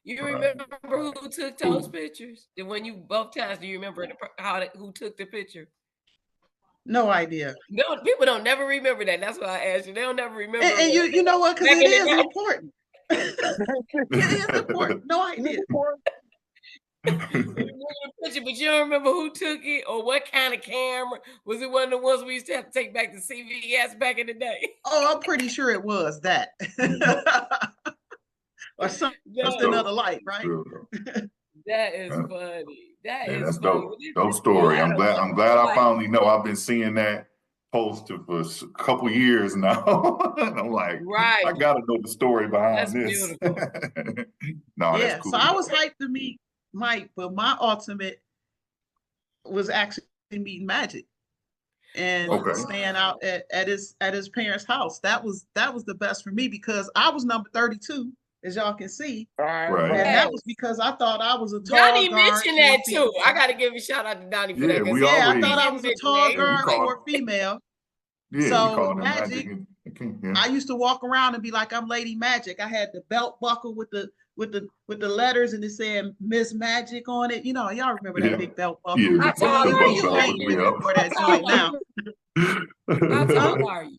You remember who took those pictures? When you both times, do you remember who took the picture? No idea. No, people don't never remember that. That's why I asked you. They don't never remember. And you know what? Because it is important. It is important. No idea. But you don't remember who took it or what kind of camera? Was it one of the ones we used to have to take back to CVS back in the day? Oh, I'm pretty sure it was that. Or something other light, right? That is funny. That's dope story. I'm glad I finally know. I've been seeing that posted for a couple years now. And I'm like, I gotta know the story behind this. That's cool. So I was hyped to meet Mike, but my ultimate was actually meeting Magic and staying out at his parents' house. That was the best for me because I was number 32, as y'all can see. Right. And that was because I thought I was a tall Donnie guard. mentioned that too. I gotta give a shout out to Donnie for that. I thought I was a tall guard or female. Yeah, so Magic. I used to walk around and be like, I'm Lady Magic. I had the belt buckle with the letters and it said Miss Magic on it. Y'all remember that big belt buckle. Yeah, how tall are you? For that joint now. How tall are you?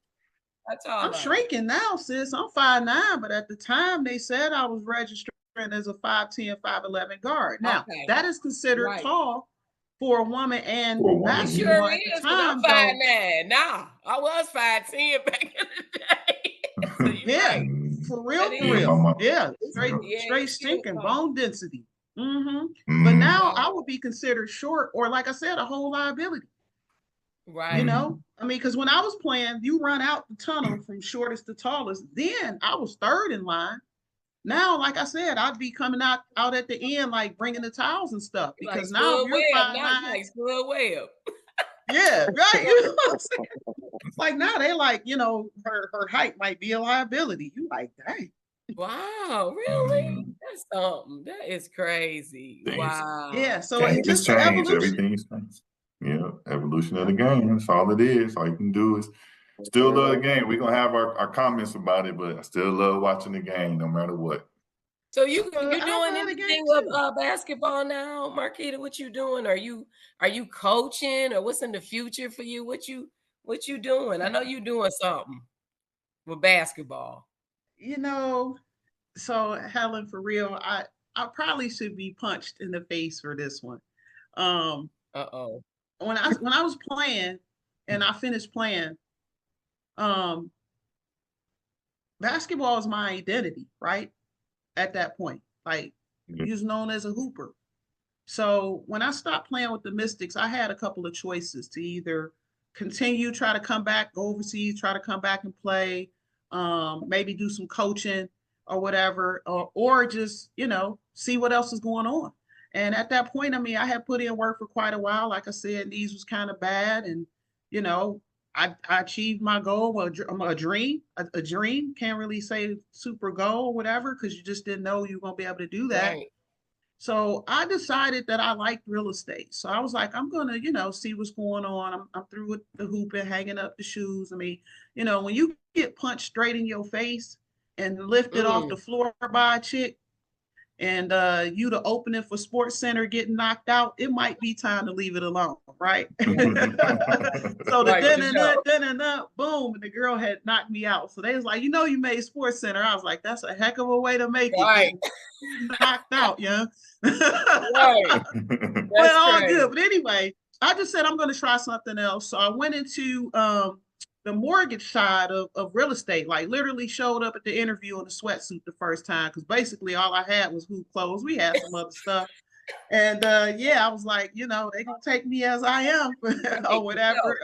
I'm shrinking now, sis. I'm 5'9", but at the time they said I was registering as a 5'10", 5'11" guard. Now that is considered tall for a woman and basketball at the time. I'm 5'9". Nah, I was 5'10" back in the day. For real. Yeah, straight stinking bone density. But now I would be considered short or, like I said, a whole liability. Right. I mean, because when I was playing, you run out the tunnel from shortest to tallest. Then I was third in line. Now, like I said, I'd be coming out at the end, like bringing the towels and stuff. Because like now you're 5'9". Spud Webb. Yeah, right. You know what I'm saying? Like now they like, her height might be a liability. You like, dang. Wow, really? That's something. That is crazy. Wow. Yeah, so it's just changed. Everything's changed. Yeah, evolution of the game. That's all it is. All you can do is still love the game. We're gonna have our comments about it, but I still love watching the game no matter what. So you're doing anything with basketball now, Markita? What you doing? Are you coaching or what's in the future for you? What What you doing? I know you doing something with basketball. So Helen, for real, I probably should be punched in the face for this one. Uh-oh. When I was playing and I finished playing, basketball is my identity, right? At that point, like he was known as a hooper. So when I stopped playing with the Mystics, I had a couple of choices to either continue, try to come back, go overseas, try to come back and play, maybe do some coaching or whatever, or just, see what else is going on. And at that point, I mean, I had put in work for quite a while. Like I said, knees was kind of bad. And, I achieved my goal, a dream. Can't really say super goal or whatever, because you just didn't know you were going to be able to do that. Right. So I decided that I liked real estate. So I was like, I'm going to, see what's going on. I'm through with the hooping, hanging up the shoes. I mean, when you get punched straight in your face and lifted off the floor by a chick, and you the opening for Sports Center getting knocked out, it might be time to leave it alone, right? So the boom, and the girl had knocked me out. So they was like, you made Sports Center. I was like, that's a heck of a way to make it. Knocked out, yeah. Right. Well, all good. But anyway, I just said I'm going to try something else. So I went into the mortgage side of real estate, like literally showed up at the interview in a sweatsuit the first time, because basically all I had was hoop clothes. We had some other stuff. And I was like, they're going to take me as I am or whatever.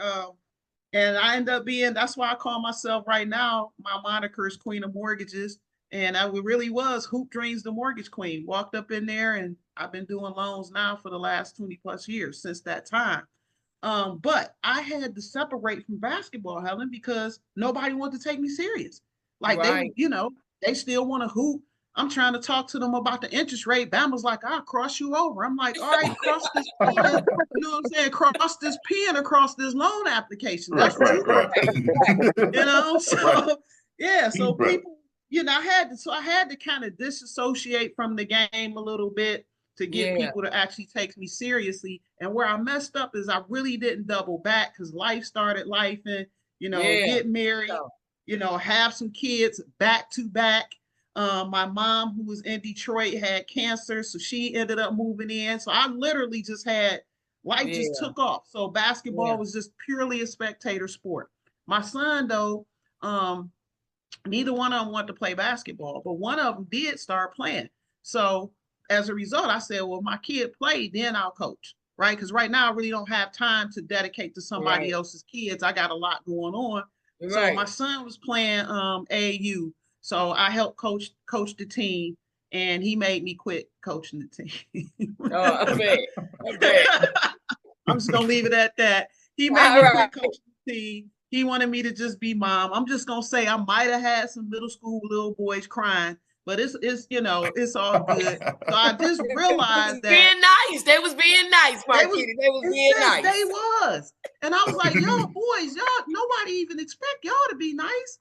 And I end up that's why I call myself right now, my moniker is Queen of Mortgages. And I really was Hoop Dreams, the mortgage queen. Walked up in there, and I've been doing loans now for the last 20 plus years since that time. But I had to separate from basketball, Helen, because nobody wanted to take me serious. Like they still want to hoop. I'm trying to talk to them about the interest rate. Bama's like, I'll cross you over. I'm like, all right, cross this pen. You know what I'm saying? Cross this pen across this loan application. That's right. So yeah, so people, I had to kind of disassociate from the game a little bit to get people to actually take me seriously. And where I messed up is I really didn't double back, because life started life, and get married, have some kids back to back. My mom, who was in Detroit, had cancer, so she ended up moving in. So I literally just had life just took off. So basketball was just purely a spectator sport. My son, though, neither one of them wanted to play basketball, but one of them did start playing. So as a result, I said, well, my kid played, then I'll coach, right? Because right now I really don't have time to dedicate to somebody else's kids. I got a lot going on. Right. So my son was playing AAU. So I helped coach the team, and he made me quit coaching the team. I bet. I'm just going to leave it at that. He made me quit coaching the team. He wanted me to just be mom. I'm just going to say I might have had some middle school little boys crying, but it's it's all good. So I just realized that being nice. They was being nice, Markita. They was being nice. They was. And I was like, y'all boys, nobody even expect y'all to be nice.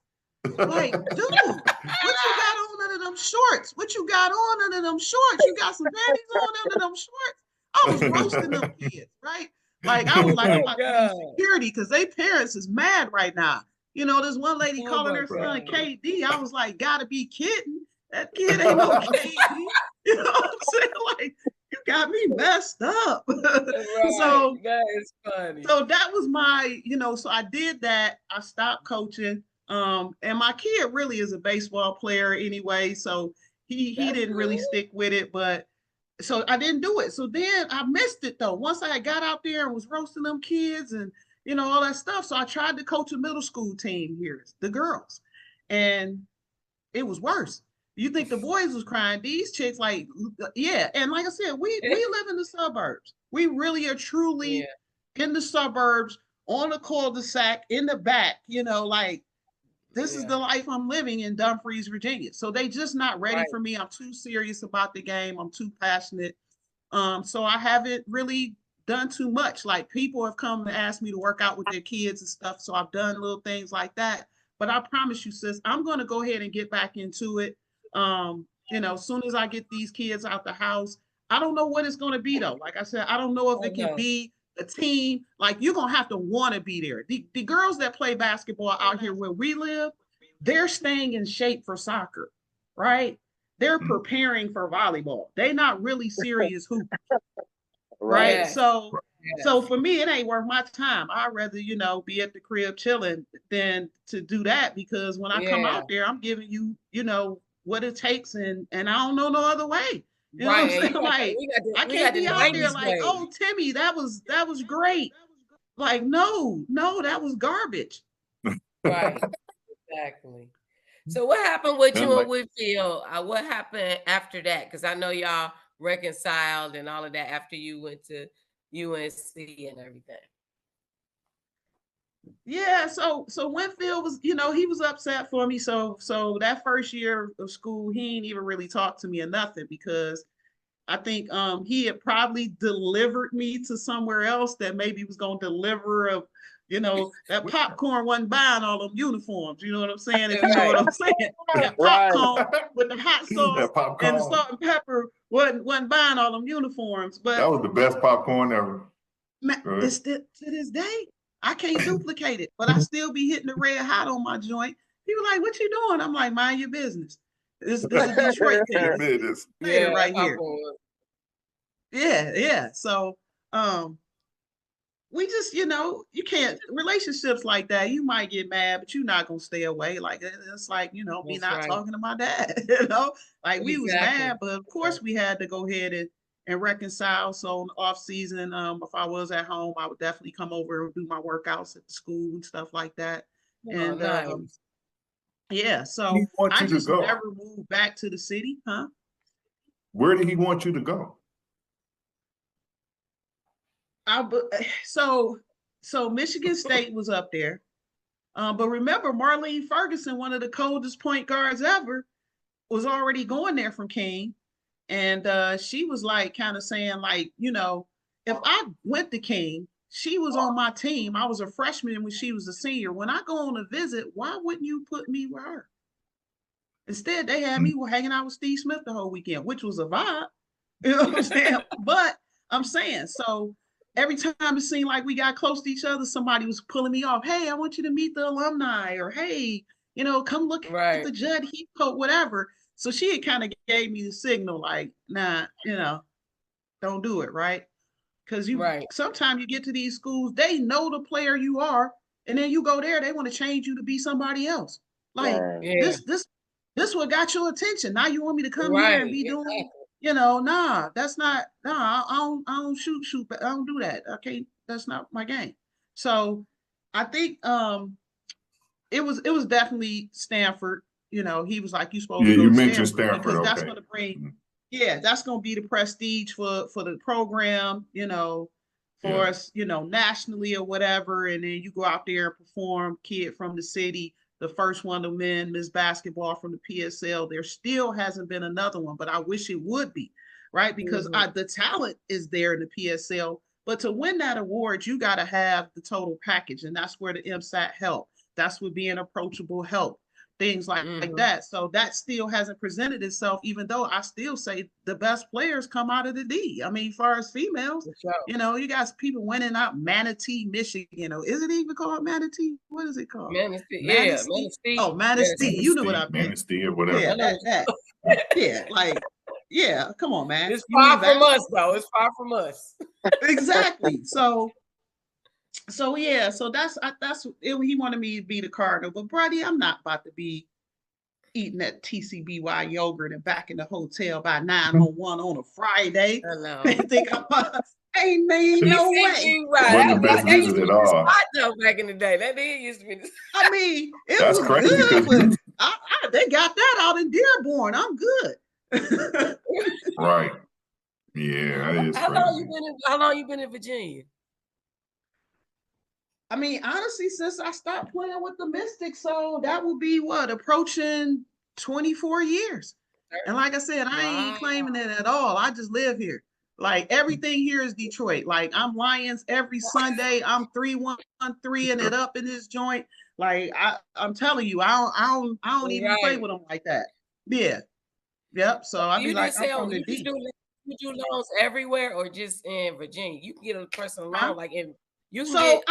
Like, dude, what you got on under them shorts? What you got on under them shorts? You got some panties on under them shorts? I was roasting them kids, right? Like, I was like, I'm about to do security, because they parents is mad right now. There's one lady calling her son KD. I was like, gotta be kidding. That kid ain't no KD. You know what I'm saying? Like, you got me messed up. So that is funny. So that was my, so I did that. I stopped coaching. And my kid really is a baseball player anyway. So he didn't really stick with it, but so I didn't do it. So then I missed it though. Once I got out there and was roasting them kids and, all that stuff. So I tried to coach a middle school team here, the girls, and it was worse. You think the boys was crying? These chicks, like, And like I said, we live in the suburbs. We really are truly in the suburbs, on the cul-de-sac, in the back, like, this is the life I'm living in Dumfries, Virginia. So they just not ready for me. I'm too serious about the game. I'm too passionate. So I haven't really done too much. Like, people have come and asked me to work out with their kids and stuff. So I've done little things like that. But I promise you, sis, I'm going to go ahead and get back into it. As soon as I get these kids out the house, I don't know what it's going to be though. Like I said, I don't know if it can be a team, like you're gonna have to want to be there. The girls that play basketball out here where we live, they're staying in shape for soccer, right? They're preparing for volleyball. They're not really serious hoopers, right? Yes. So for me, it ain't worth my time. I'd rather, be at the crib chilling than to do that, because when I come out there, I'm giving you, what it takes, and I don't know no other way. You know what I'm saying? Like, I can't be out there like, oh, Timmy, that was great. Like, no, that was garbage. Right. Exactly. So what happened with you and Whitfield? What happened after that? Because I know y'all reconciled and all of that after you went to UNC and everything. Yeah, so Winfield was, he was upset for me. So that first year of school, he ain't even really talked to me or nothing, because I think he had probably delivered me to somewhere else that maybe was gonna deliver that popcorn wasn't buying all them uniforms. You know what I'm saying? If you know what I'm saying. That popcorn with the hot sauce and the salt and pepper wasn't buying all them uniforms. But that was the best popcorn ever. To this day, I can't duplicate it, but I still be hitting the red hot on my joint. People like, what you doing? I'm like, mind your business. This is a Detroit thing. Yeah, right here. Yeah. So we just, you can't, relationships like that, you might get mad, but you're not gonna stay away. Like, it's like, me not talking to my dad, like we was mad, but of course we had to go ahead and reconcile. So in the off season, if I was at home, I would definitely come over and do my workouts at the school and stuff like that. And nice. Yeah, so I just never moved back to the city, huh? Where did he want you to go? So Michigan State was up there, but remember, Marlene Ferguson, one of the coldest point guards ever, was already going there from King, and she was like kind of saying like, if I went to King, she was on my team. I was a freshman when she was a senior. When I go on a visit, why wouldn't you put me with her? Instead, they had me hanging out with Steve Smith the whole weekend, which was a vibe. You know what I'm saying? But I'm saying, so every time it seemed like we got close to each other, somebody was pulling me off. Hey, I want you to meet the alumni, or hey, come look at the Judd Heathcote, whatever. So she had kind of gave me the signal, like, nah, don't do it, right? Because sometimes you get to these schools, they know the player you are, and then you go there, they want to change you to be somebody else. Like, this what got your attention. Now you want me to come here and be doing, nah, that's not, I don't shoot, I don't do that. Okay, that's not my game. So I think it was definitely Stanford. He was like, you supposed to go you to mentioned Stanford, because okay. That's going to bring, that's going to be the prestige for the program, for us, nationally or whatever. And then you go out there and perform, kid from the city, the first one to win Miss Basketball from the PSL. There still hasn't been another one, but I wish it would be, right? Because the talent is there in the PSL, but to win that award, you got to have the total package. And that's where the MSAT help. That's where being approachable help. Things like that. So that still hasn't presented itself, even though I still say the best players come out of the D. I mean, as far as females, you got people winning out Manatee, Michigan. Is it even called Manatee? What is it called? Manatee. Yeah, Manatee. Oh, Manatee. You know what I mean. Manatee or whatever. Yeah, come on, man. It's far from us, though. It's far from us. Exactly. So that's it. He wanted me to be the Cardinal, but Brady, I'm not about to be eating that TCBY yogurt and back in the hotel by 9:01 on a Friday. I know. Ain't made no way. Wasn't the best visit at all. Back in the day, that did used to be. I mean, that's was crazy, good, but they got that out in Dearborn. I'm good. Right. Yeah, that is How crazy. long you been in Virginia? I mean, honestly, since I stopped playing with the Mystics, so that would be approaching 24 years. And like I said, I ain't claiming it at all. I just live here. Like, everything here is Detroit. Like, I'm Lions every Sunday. I'm 3-1-3 and it up in this joint. Like, I'm telling you, I don't even play with them like that. Yeah. Yep. So I be like, I'm from the D. you do loans everywhere or just in Virginia? You can get a personal loan like in. You can So get,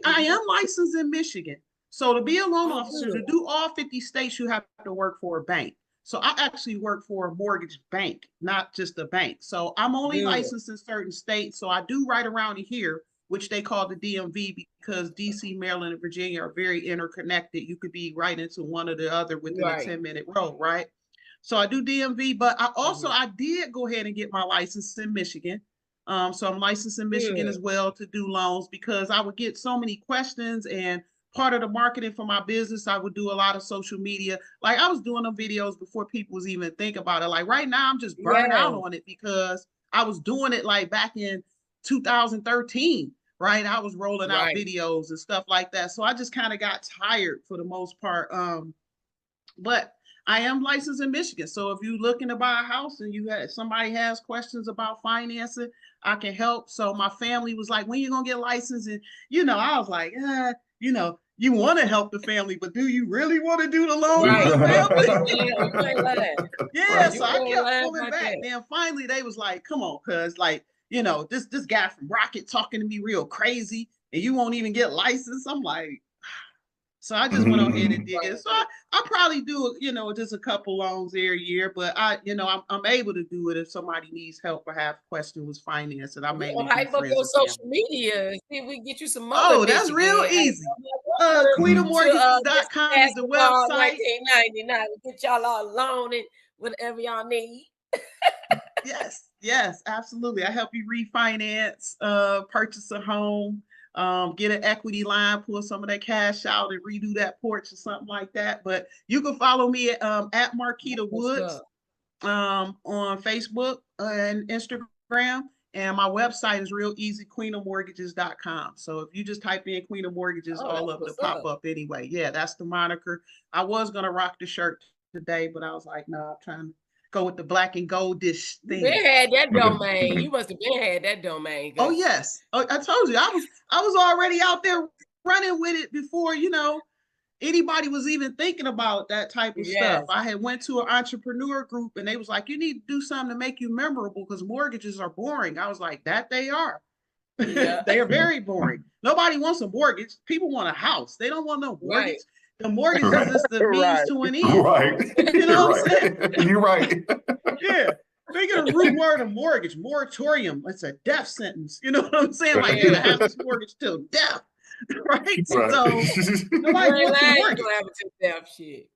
I am licensed in Michigan. So to be a loan officer, good. to do all 50 states, you have to work for a bank. So I actually work for a mortgage bank, not just a bank. So I'm only licensed in certain states. So I do right around here, which they call the DMV, because DC, Maryland, and Virginia are very interconnected. You could be right into one or the other within a 10-minute road, right? So I do DMV, but I also I did go ahead and get my license in Michigan. So I'm licensed in Michigan as well to do loans, because I would get so many questions, and part of the marketing for my business, I would do a lot of social media. Like I was doing them videos before people was even think about it. Like right now, I'm just burned out on it because I was doing it like back in 2013, right? I was rolling out videos and stuff like that. So I just kind of got tired for the most part. But I am licensed in Michigan. So if you're looking to buy a house and somebody has questions about financing, I can help. So my family was like, when you going to get licensed? And, I was like, you want to help the family, but do you really want to do the loan for the family? Yeah, so I kept pulling back. Then finally they was like, come on, cuz this guy from Rocket talking to me real crazy and you won't even get licensed. I'm like, so I just went ahead and did it. So I probably do, just a couple loans every year, but I'm able to do it if somebody needs help or have questions with finance. And I may hype up your social media. See if we can get you some money. Oh, that's real easy. QueenofMortgages.com is the website. 1999. We'll get y'all all loaning whatever y'all need. Yes, absolutely. I help you refinance, purchase a home. Get an equity line, pull some of that cash out and redo that porch or something like that. But you can follow me at Markita Woods on Facebook and Instagram. And my website is real easy, queenofmortgages.com. So if you just type in Queen of Mortgages, all of it pop up anyway. Yeah, that's the moniker. I was going to rock the shirt today, but I was like, no, I'm trying to go with the black and goldish thing. They had that domain. You must have had that domain. Oh yes. Oh, I told you I was already out there running with it before anybody was even thinking about that type of stuff. I had went to an entrepreneur group and they was like, you need to do something to make you memorable because mortgages are boring. I was like, that they are. Yeah. They are very boring. Nobody wants a mortgage. People want a house. They don't want no mortgage. Right. The mortgage is just the means to an end. Right. You know what I'm saying? You're right. Yeah. They get a root word of mortgage, moratorium. It's a death sentence. You know what I'm saying? Like you're gonna have this mortgage till death. Right? So nobody wants a mortgage. Till death shit.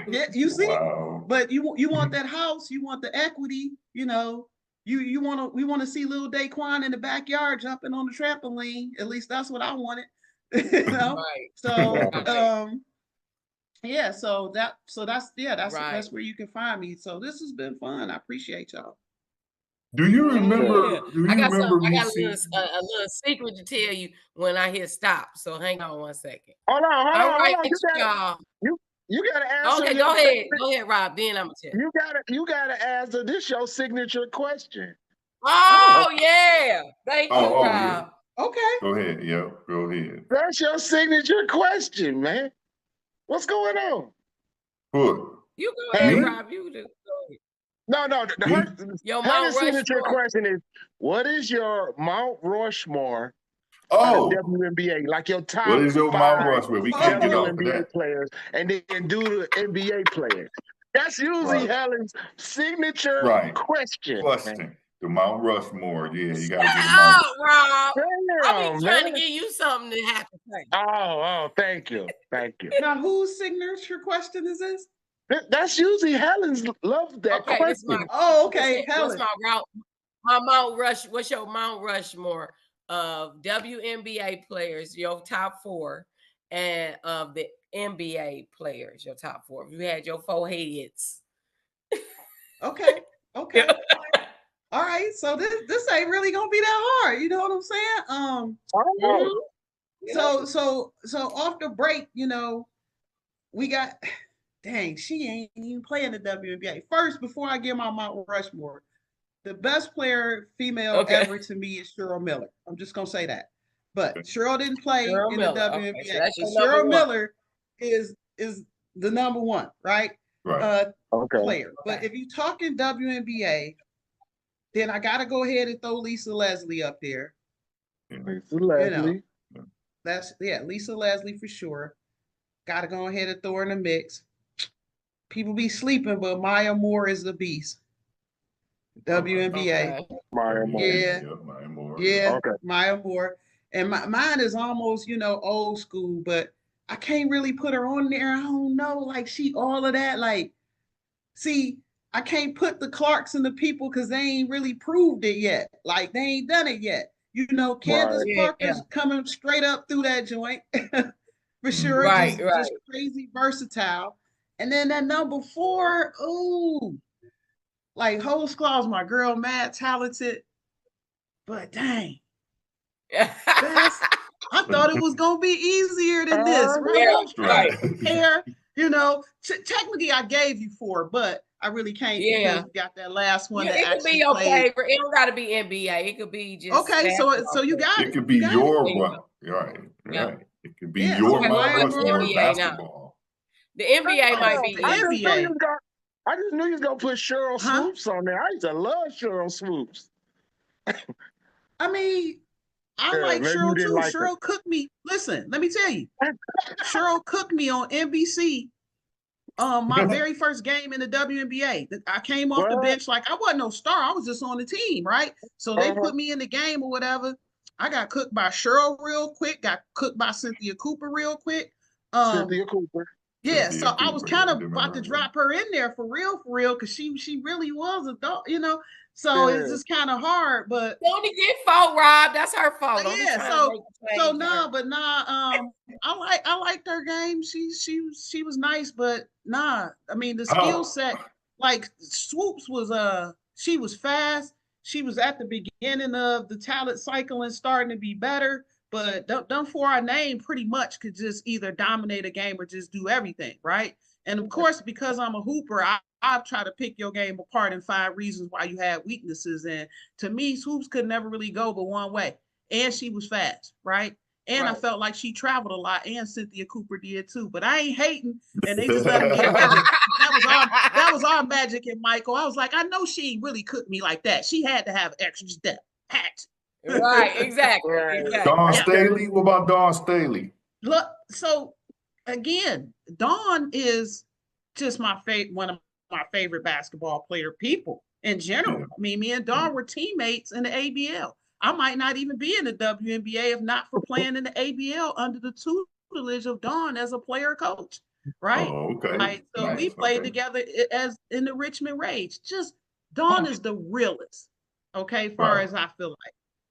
Yeah, you see? Wow. But you want that house, you want the equity, we want to see little Daquan in the backyard jumping on the trampoline. At least that's what I wanted. Right. So that's where you can find me. So this has been fun. I appreciate y'all. Do you remember? I got a little secret to tell you when I hit stop. So hang on one second. Hold on. Y'all. You gotta answer. Okay, go ahead, Rob. Then I'm gonna tell you. You gotta answer this your signature question. Oh yeah, thank you, Rob. Yeah. Okay. Go ahead. Yeah, go ahead. That's your signature question, man. What's going on? What? You go ahead, Rob. You just go ahead. No. Her signature question is, what is your Mount Rushmore of the WNBA? Like your top what is your Mount 5 Rushmore? We can't get off WNBA that. players, and then do the NBA players. That's usually Helen's signature question. The Mount Rushmore, yeah, you gotta get it. Rob. I'm trying to give you something to have to say. Oh, thank you. Now, whose signature question is this? That's usually Helen's. Love that question. Okay, Helen. What's your Mount Rushmore of WNBA players, your top 4, and of the NBA players, your top 4? You had your 4 heads. Okay. All right, so this ain't really gonna be that hard. You know what I'm saying? So off the break, we got. Dang, she ain't even playing the WNBA. First, before I give my Mount Rushmore, the best player female ever to me is Cheryl Miller. I'm just gonna say that. But Cheryl didn't play in the WNBA. Okay, so Cheryl Miller is the number 1, right? Right. Player. But if you're talking WNBA, then I gotta go ahead and throw Lisa Leslie up there. Lisa Leslie. You know, Lisa Leslie for sure. Gotta go ahead and throw her in the mix. People be sleeping, but Maya Moore is the beast. WNBA. Okay. Maya Moore. Yeah. Maya Moore. Yeah. Okay. Maya Moore. And mine is almost, old school, but I can't really put her on there. I don't know. Like, she all of that. Like, see, I can't put the Clarks and the people because they ain't really proved it yet. Like, they ain't done it yet. Candace Parker's coming straight up through that joint. For sure. Right, just crazy versatile. And then that number 4, ooh. Like, Holtzclaw's my girl, mad talented. But dang. I thought it was gonna be easier than this, right? Hair, technically I gave you 4, but I really can't because we got that last one. It could be your favorite. It don't gotta be NBA. It could be just so you got it. It could be your one. Right. It could be your basketball. The NBA might be NBA. I just knew you was gonna put Cheryl Swoops on there. I used to love Cheryl Swoops. I mean, I like Cheryl too. Cheryl cooked me. Listen, let me tell you. Cheryl cooked me on NBC. My very first game in the WNBA. I came off the bench like I wasn't no star. I was just on the team, right? So they put me in the game or whatever. I got cooked by Cheryl real quick. Got cooked by Cynthia Cooper real quick. Cynthia Cooper. Yeah, so I was kind of about to drop her in there for real, because she really was a dog, So it's just kind of hard, but don't get fault, Rob. That's her fault. Yeah, I liked her game. She was nice, but I mean the skill set, like Swoops was she was fast. She was at the beginning of the talent cycle and starting to be better. But Done For Our Name pretty much could just either dominate a game or just do everything, right? And of course, because I'm a hooper, I try to pick your game apart and find reasons why you had weaknesses. And to me, Swoops could never really go but one way. And she was fast, right? And I felt like she traveled a lot, and Cynthia Cooper did too. But I ain't hating, and they just let me in magic. That was our magic and Michael. I was like, I know she ain't really cooked me like that. She had to have extra step. Right, exactly. Dawn Staley. What about Dawn Staley? Look, so again, Dawn is just one of my favorite basketball player people in general. I mean, me and Dawn were teammates in the ABL. I might not even be in the WNBA if not for playing in the ABL under the tutelage of Dawn as a player coach. Right? Oh, okay. Right. So we played together as in the Richmond Rage. Just Dawn is the realest. Okay, far as I feel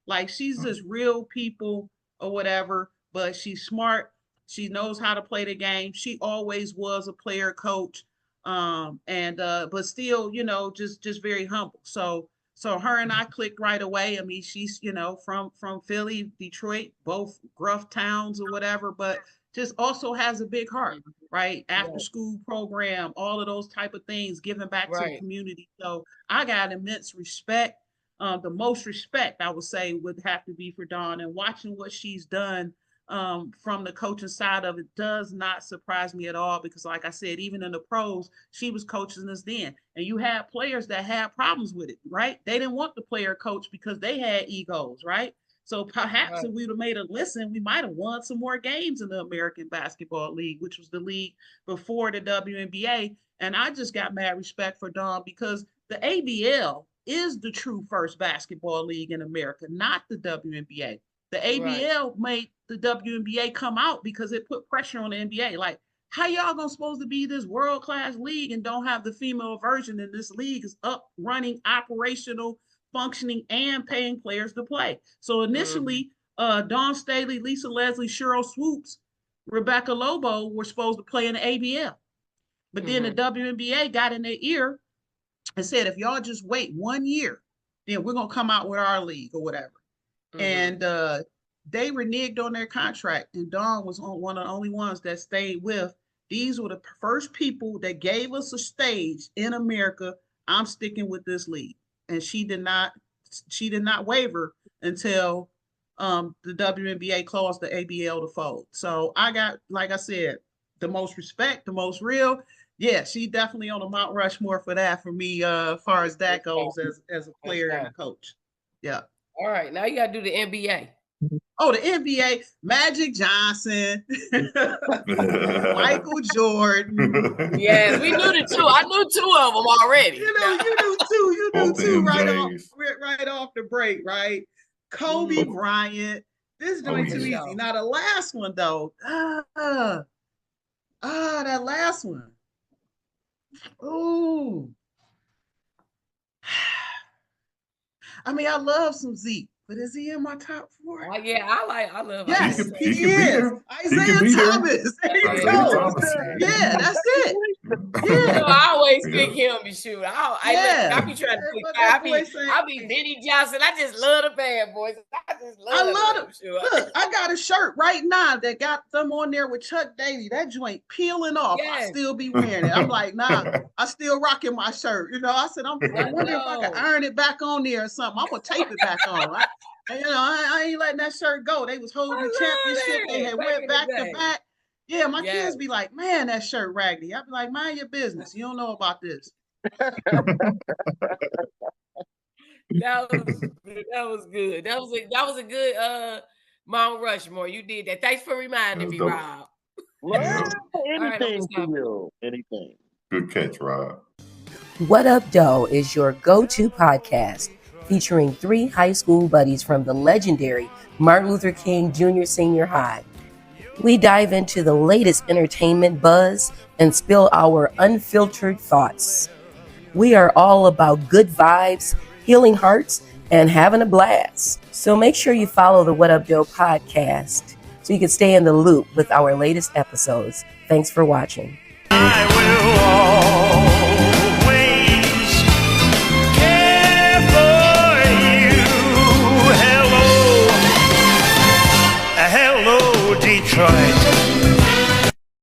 like she's just real people or whatever, but she's smart. She knows how to play the game. She always was a player coach, but still, just very humble. So her and I clicked right away. I mean, she's from Philly, Detroit, both gruff towns or whatever, but just also has a big heart, right? After school program, all of those type of things, giving back to the community. So I got immense respect. The most respect I would say would have to be for Dawn, and watching what she's done from the coaching side of it does not surprise me at all, because like I said, even in the pros, she was coaching us then, and you had players that had problems with it, right? They didn't want the player coach because they had egos, right? So perhaps if we'd have made a listen, we might have won some more games in the American Basketball League, which was the league before the WNBA. And I just got mad respect for Dawn, because the ABL is the true first basketball league in America, not the WNBA. The ABL made the WNBA come out because it put pressure on the NBA. Like, how y'all supposed to be this world-class league and don't have the female version, and this league is up, running, operational, functioning, and paying players to play? So initially, Dawn Staley, Lisa Leslie, Cheryl Swoops, Rebecca Lobo were supposed to play in the ABL. But then the WNBA got in their ear and said, if y'all just wait 1 year, then we're going to come out with our league or whatever. And they reneged on their contract, and Dawn was one of the only ones that stayed with. These were the first people that gave us a stage in America. I'm sticking with this league. And she did not waver until the WNBA closed the ABL to fold. So I got, like I said, the most respect, the most real. Yeah, she definitely on the Mount Rushmore for that for me, as far as that goes as a player and a coach. Yeah. All right, now you got to do the NBA. Oh, the NBA, Magic Johnson, Michael Jordan. Yes, we knew the two. I knew two of them already. You knew two right off the break, right? Kobe Bryant. This joint too easy. Now the last one though. That last one. Ooh. I mean, I love some Zeke. But is he in my top 4? I love him. Yes, he is. Isaiah Thomas. There you go. Yeah, that's it. Yeah. I always pick him to shoot. I be trying to pick. I be Benny Johnson. I just love the bad boys. I love them. Look, I got a shirt right now that got them on there with Chuck Daly. That joint peeling off. Yes. I still be wearing it. I'm like, nah, I still rocking my shirt. I said, I wonder if I can iron it back on there or something. I'm gonna tape it back on. I ain't letting that shirt go. They was holding the championship. They had went back to back. Yeah, my kids be like, man, that shirt raggedy. I be like, mind your business. You don't know about this. That was good. That was a good Mount Rushmore. You did that. Thanks for reminding me, Rob. Anything for you. Anything. Good catch, Rob. What Up Doe is your go-to podcast featuring 3 high school buddies from the legendary Martin Luther King Jr. Senior High. We dive into the latest entertainment buzz and spill our unfiltered thoughts. We are all about good vibes, healing hearts, and having a blast. So make sure you follow the What Up Doe podcast so you can stay in the loop with our latest episodes. Thanks for watching. I will always care for you. Hello, Detroit.